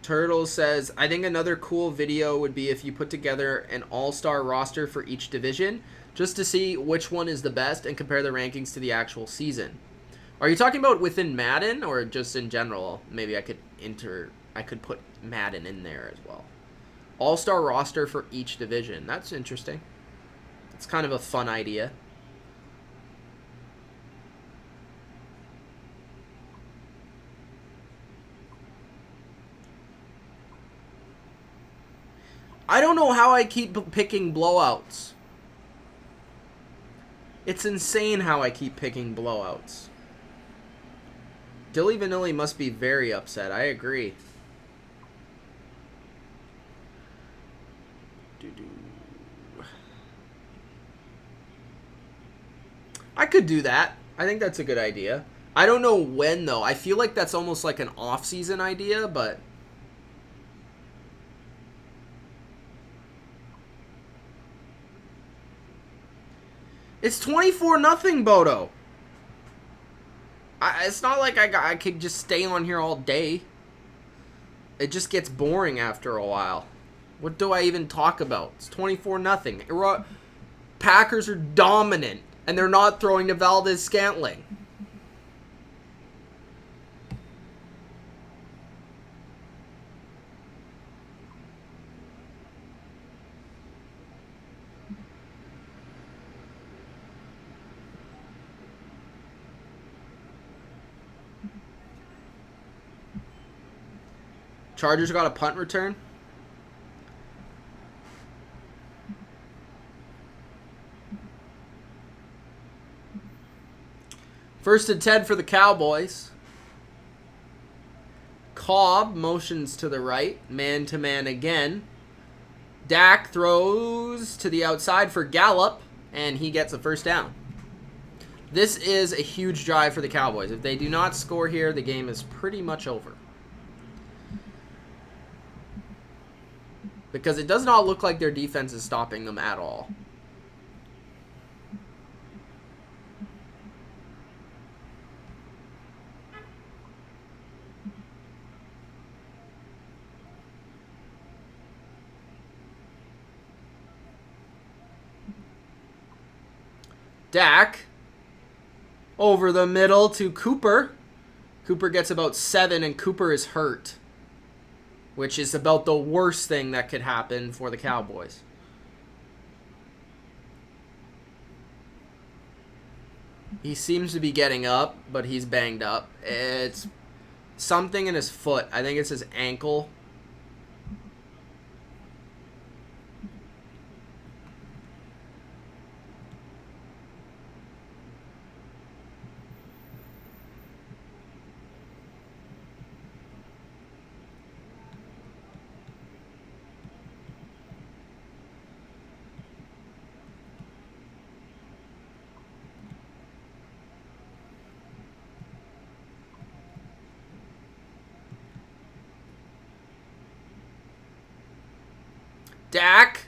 Turtle says, I think another cool video would be if you put together an all-star roster for each division just to see which one is the best and compare the rankings to the actual season. Are you talking about within Madden or just in general? Maybe I could put Madden in there as well. All-star roster for each division. That's interesting. It's kind of a fun idea. I don't know how I keep picking blowouts. It's insane how I keep picking blowouts. Dilly Vanilli must be very upset. I agree. I could do that. I think that's a good idea. I don't know when, though. I feel like that's almost like an off-season idea, but... It's 24-0, Bodo. It's not like I could just stay on here all day. It just gets boring after a while. What do I even talk about? It's 24-0. Packers are dominant, and they're not throwing to Valdez-Scantling. Chargers got a punt return. First and 10 for the Cowboys. Cobb motions to the right, man-to-man again. Dak throws to the outside for Gallup, and he gets a first down. This is a huge drive for the Cowboys. If they do not score here, the game is pretty much over. Because it does not look like their defense is stopping them at all. Dak over the middle to Cooper. Cooper gets about 7, and Cooper is hurt, which is about the worst thing that could happen for the Cowboys. He seems to be getting up, but he's banged up. It's something in his foot. I think it's his ankle. Dak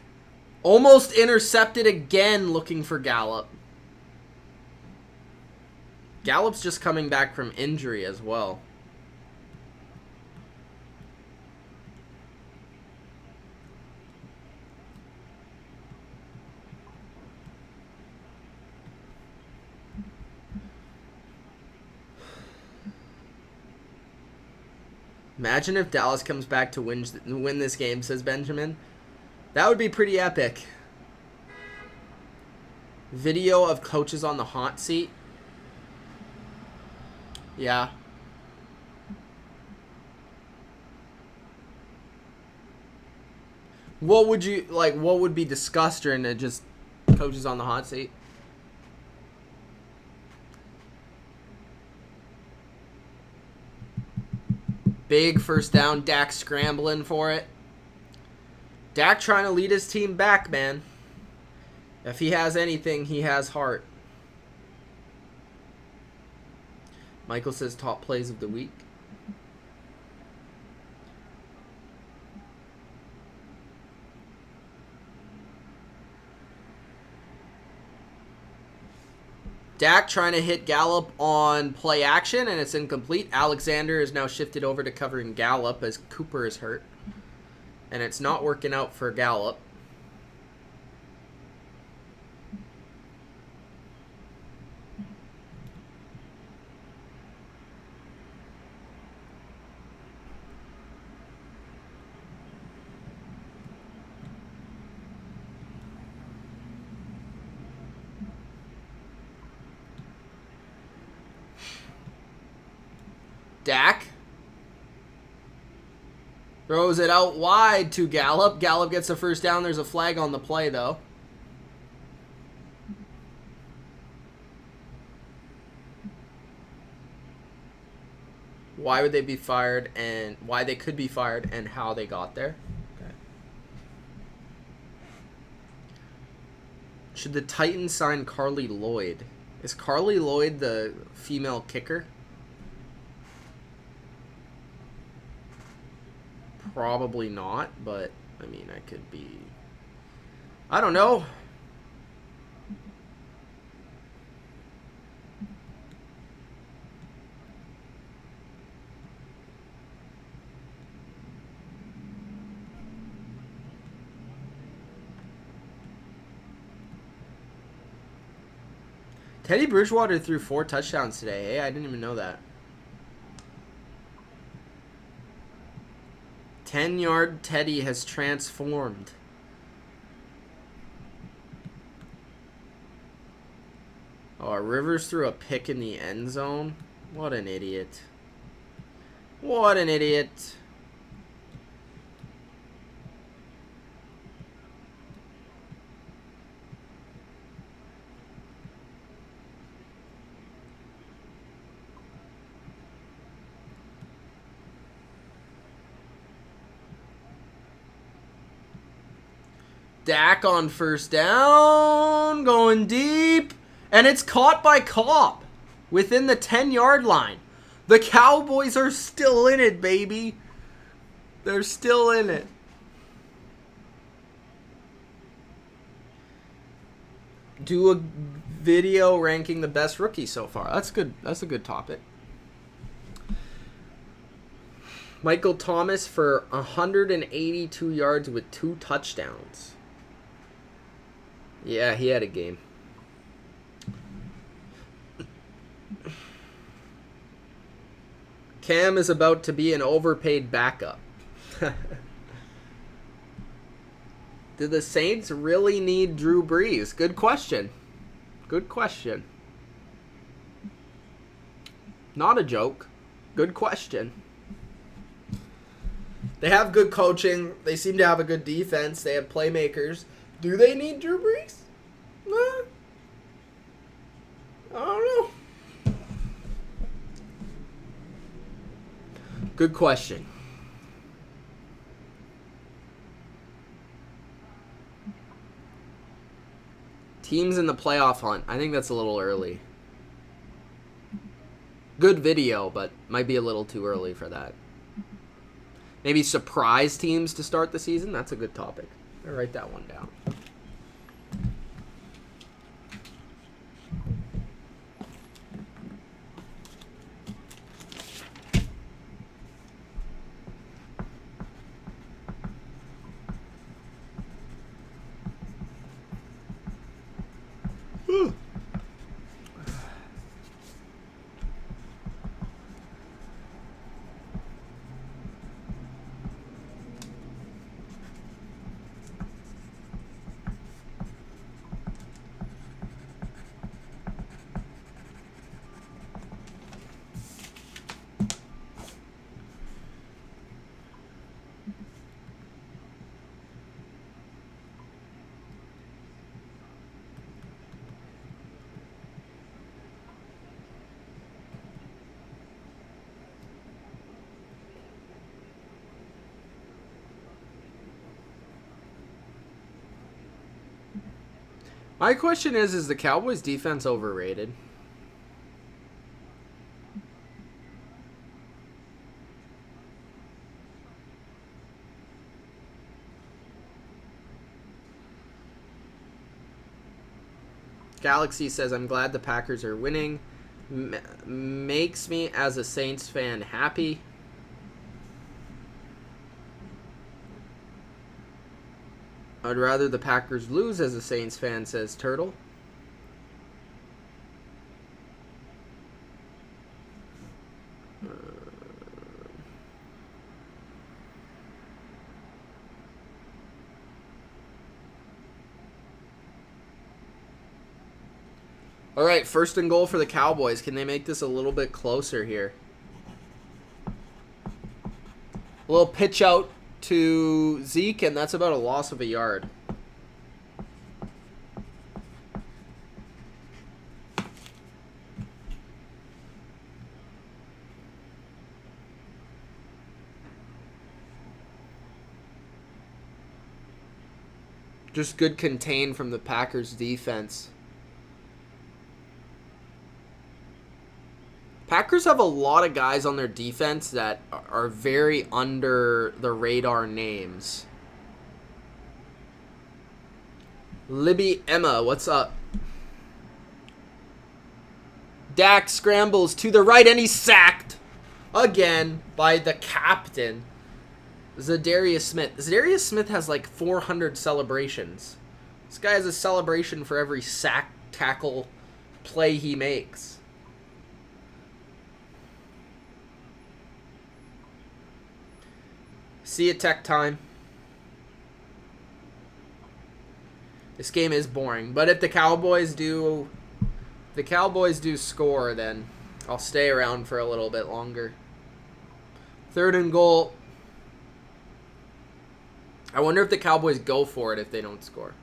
almost intercepted again looking for Gallup. Gallup's just coming back from injury as well. Imagine if Dallas comes back to win this game, says Benjamin. That would be pretty epic. Video of coaches on the hot seat. Yeah. What would you like? What would be discussed during the just coaches on the hot seat? Big first down. Dak scrambling for it. Dak trying to lead his team back, man. If he has anything, he has heart. Michael says top plays of the week. Dak trying to hit Gallup on play action, and it's incomplete. Alexander is now shifted over to covering Gallup as Cooper is hurt. And it's not working out for Gallup. Dak throws it out wide to Gallup. Gallup gets the first down. There's a flag on the play, though. Why would they be fired, and why they could be fired, and how they got there. Okay. Should the Titans sign Carly Lloyd? Is Carly Lloyd the female kicker? Probably not, but I mean, I could be. I don't know. Teddy Bridgewater threw 4 touchdowns today. Hey, I didn't even know that. 10-yard Teddy has transformed. Oh, Rivers threw a pick in the end zone. What an idiot. What an idiot. Dak on first down, going deep, and it's caught by Cobb within the 10-yard line. The Cowboys are still in it, baby. They're still in it. Do a video ranking the best rookies so far. That's good. That's a good topic. Michael Thomas for 182 yards with 2 touchdowns. Yeah, he had a game. Cam is about to be an overpaid backup. Do the Saints really need Drew Brees? Good question. Good question. Not a joke. Good question. They have good coaching. They seem to have a good defense. They have playmakers. Do they need Drew Brees? No. I don't know. Good question. Teams in the playoff hunt. I think that's a little early. Good video, but might be a little too early for that. Maybe surprise teams to start the season. That's a good topic. I'll write that one down. Whew. My question is the Cowboys defense overrated? Galaxy says, I'm glad the Packers are winning. Makes me, as a Saints fan, happy. I'd rather the Packers lose as a Saints fan, says Turtle. All right, 1st and goal for the Cowboys. Can they make this a little bit closer here? A little pitch out to Zeke, and that's about a loss of a yard. Just good contain from the Packers defense. Packers have a lot of guys on their defense that are very under the radar names. Libby Emma, what's up? Dak scrambles to the right and he's sacked again by the captain, Zadarius Smith. Zadarius Smith has like 400 celebrations. This guy has a celebration for every sack, tackle, play he makes. See you, tech time. This game is boring, but if the Cowboys do score, then I'll stay around for a little bit longer. 3rd and goal. I wonder if the Cowboys go for it if they don't score.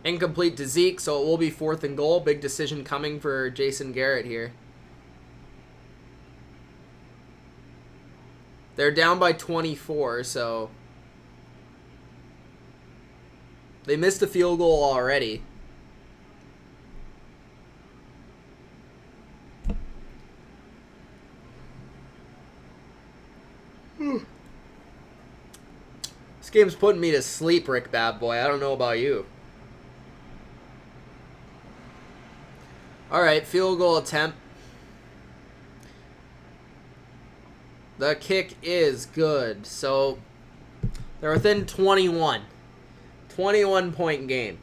Incomplete to Zeke, so it will be 4th and goal. Big decision coming for Jason Garrett here. They're down by 24, so they missed a field goal already. This game's putting me to sleep, Rick Bad Boy. I don't know about you. Alright, field goal attempt. The kick is good. So, they're within 21. 21-point game.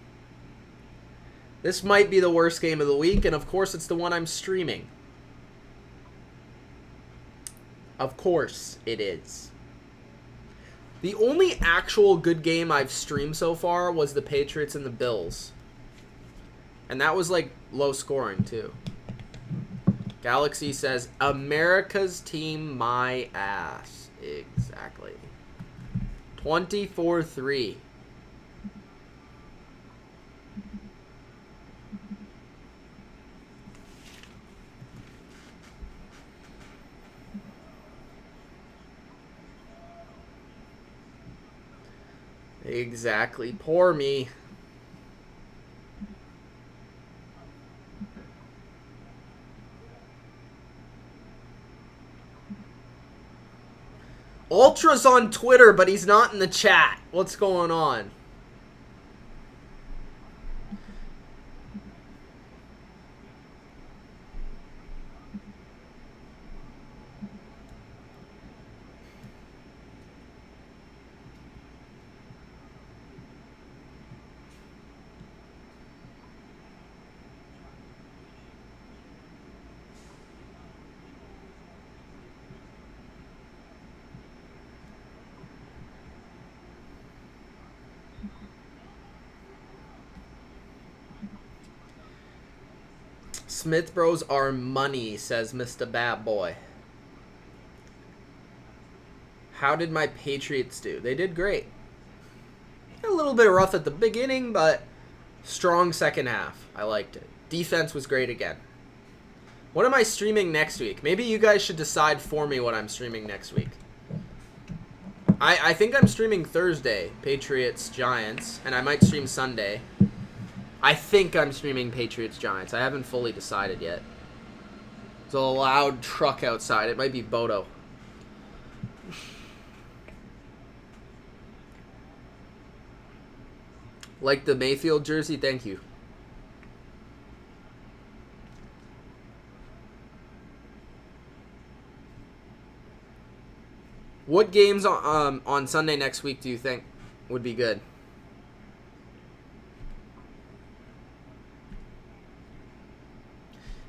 This might be the worst game of the week, and of course it's the one I'm streaming. Of course it is. The only actual good game I've streamed so far was the Patriots and the Bills. And that was like low scoring too. Galaxy says, America's team, my ass. Exactly. 24-3. Exactly. Poor me. Ultra's on Twitter, but he's not in the chat. What's going on? Smith Bros are money, says Mr. Bad Boy. How did my Patriots do? They did great. A little bit rough at the beginning, but strong second half. I liked it. Defense was great again. What am I streaming next week? Maybe you guys should decide for me what I'm streaming next week. I think I'm streaming Thursday, Patriots, Giants, and I might stream Sunday. I think I'm streaming Patriots Giants. I haven't fully decided yet. There's a loud truck outside. It might be Bodo. Like the Mayfield jersey? Thank you. What games on Sunday next week do you think would be good?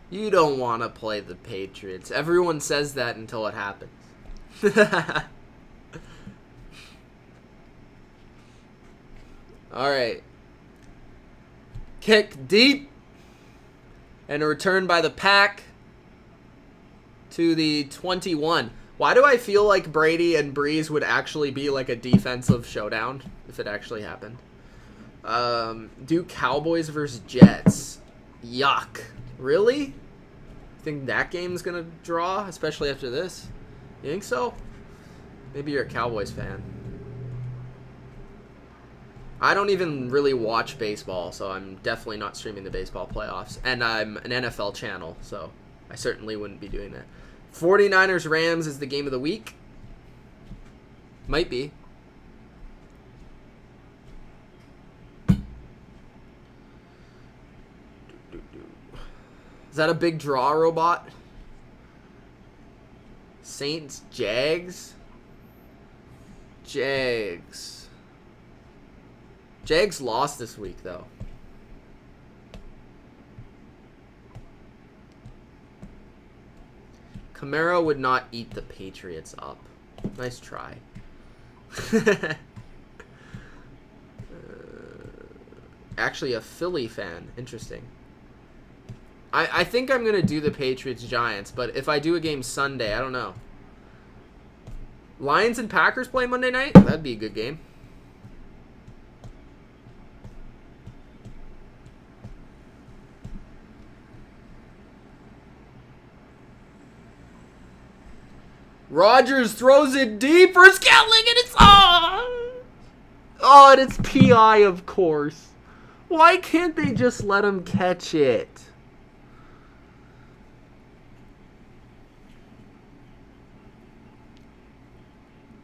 You don't want to play the Patriots. Everyone says that until it happens. All right. Kick deep. And a return by the Pack to the 21. Why do I feel like Brady and Breeze would actually be like a defensive showdown if it actually happened? Do Cowboys versus Jets. Yuck. Really? Think that game's gonna draw, especially after this? You think so? Maybe you're a Cowboys fan. I don't even really watch baseball, so I'm definitely not streaming the baseball playoffs. And I'm an NFL channel, so I certainly wouldn't be doing that. 49ers Rams is the game of the week. Might be. Is that a big draw, robot? Saints, Jags? Jags lost this week, though. Camaro would not eat the Patriots up. Nice try. Actually, a Philly fan. Interesting. I think I'm going to do the Patriots-Giants, but if I do a game Sunday, I don't know. Lions and Packers play Monday night? That'd be a good game. Rodgers throws it deep for Scantling, and it's on! Oh, and it's PI, of course. Why can't they just let him catch it?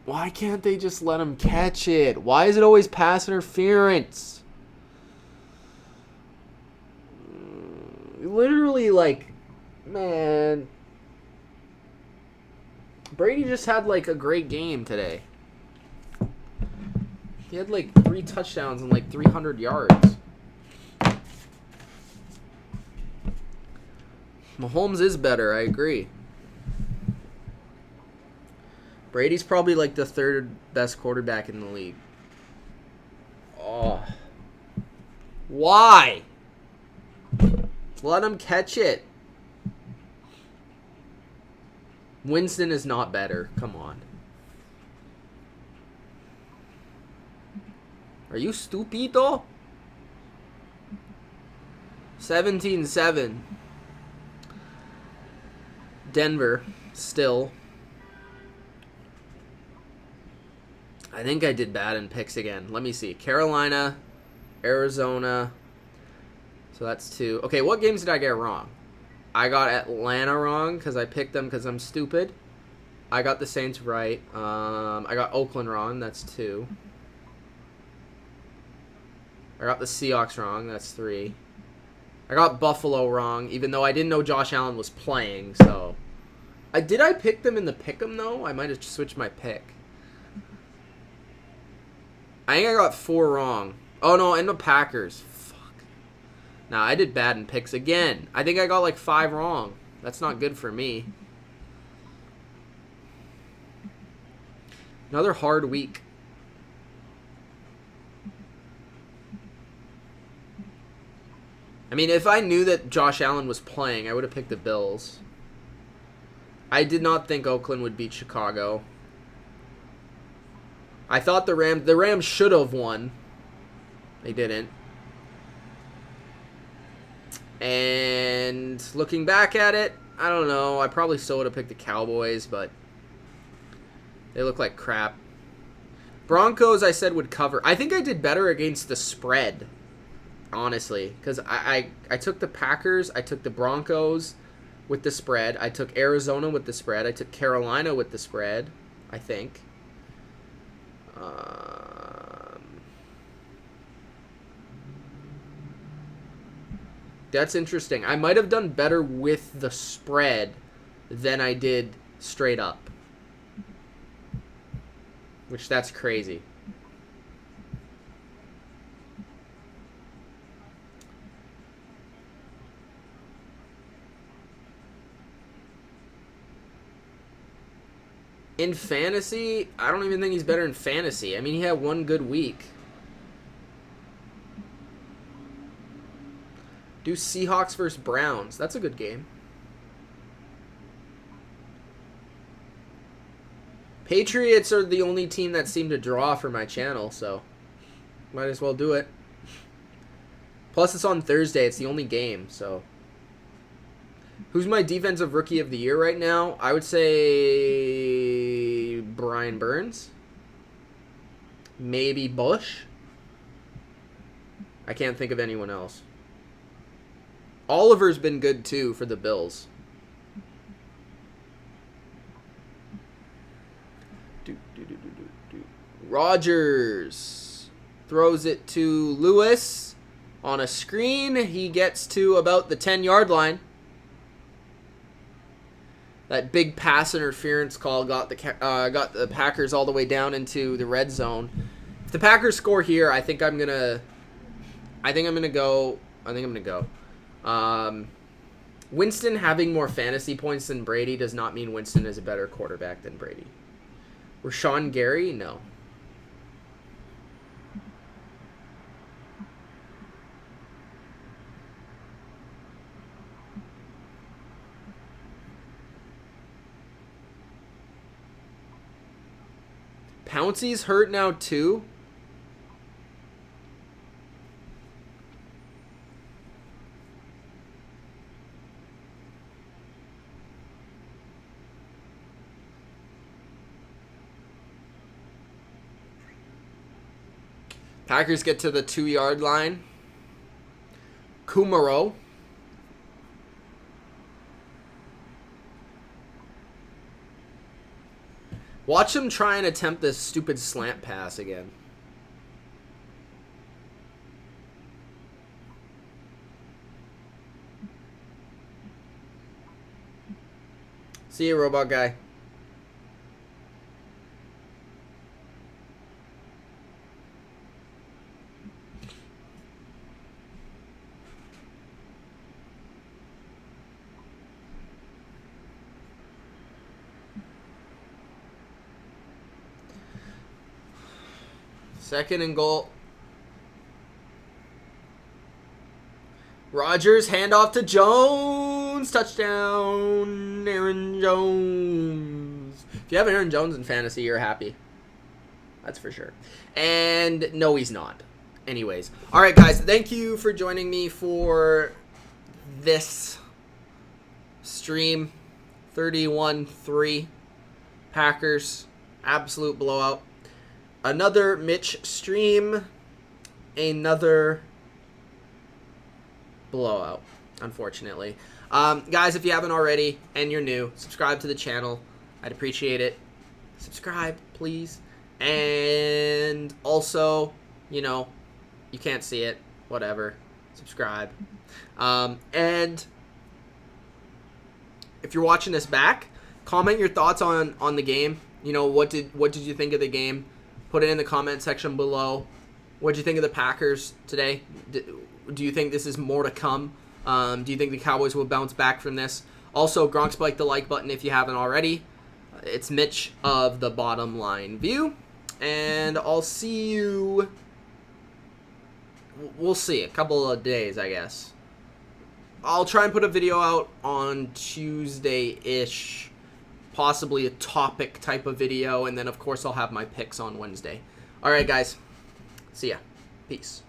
Why can't they just let him catch it? Why is it always pass interference? Literally, like, man. Brady just had, like, a great game today. He had, like, 3 touchdowns and, like, 300 yards. Mahomes is better, I agree. Brady's probably, like, the 3rd best quarterback in the league. Oh. Why? Let him catch it. Winston is not better. Come on. Are you stupido? 17-7. Denver, still. I think I did bad in picks again. Let me see. Carolina, Arizona. So that's 2. Okay, what games did I get wrong? I got Atlanta wrong because I picked them because I'm stupid. I got the Saints right. I got Oakland wrong. That's 2. I got the Seahawks wrong. That's 3. I got Buffalo wrong, even though I didn't know Josh Allen was playing. So, did I pick them in the pick'em though? I might have switched my pick. I think I got 4 wrong. Oh, no, and the Packers. Fuck. Nah, I did bad in picks again. I think I got like 5 wrong. That's not good for me. Another hard week. I mean, if I knew that Josh Allen was playing, I would have picked the Bills. I did not think Oakland would beat Chicago. I thought the Rams should have won. They didn't. And looking back at it, I don't know. I probably still would have picked the Cowboys, but they look like crap. Broncos, I said, would cover. I think I did better against the spread, honestly, because I took the Packers, I took the Broncos with the spread, I took Arizona with the spread, I took Carolina with the spread, I think. That's interesting. I might have done better with the spread than I did straight up. Which, that's crazy. In fantasy, I don't even think he's better in fantasy. I mean, he had 1 good week. Do Seahawks versus Browns. That's a good game. Patriots are the only team that seem to draw for my channel, so might as well do it. Plus, it's on Thursday. It's the only game, so. Who's my defensive rookie of the year right now? I would say Brian Burns. Maybe Bush. I can't think of anyone else. Oliver's been good too for the Bills. Rodgers throws it to Lewis on a screen. He gets to about the 10-yard line. That big pass interference call got the Packers all the way down into the red zone. If the Packers score here, I think I'm gonna go. Winston having more fantasy points than Brady does not mean Winston is a better quarterback than Brady. Rashawn Gary, no. Pouncey's hurt now too. Packers get to the 2-yard line. Kumaro. Watch him try and attempt this stupid slant pass again. See you, robot guy. Second and goal. Rodgers, handoff to Jones. Touchdown, Aaron Jones. If you have Aaron Jones in fantasy, you're happy. That's for sure. And no, he's not. Anyways. All right, guys. Thank you for joining me for this stream. 31-3. Packers. Absolute blowout. Another Mitch stream, another blowout, unfortunately. Guys, if you haven't already and you're new, subscribe to the channel. I'd appreciate it. Subscribe, please. And also, you know, you can't see it, whatever. Subscribe. And if you're watching this back, comment your thoughts on the game. You know, what did you think of the game? Put it in the comment section below. What did you think of the Packers today? Do you think this is more to come? Do you think the Cowboys will bounce back from this? Also, Gronk spike the like button if you haven't already. It's Mitch of the Bottom Line View. And I'll see you... We'll see. A couple of days, I guess. I'll try and put a video out on Tuesday-ish. Possibly a topic type of video, and then of course I'll have my picks on Wednesday. All right, guys. See ya. Peace.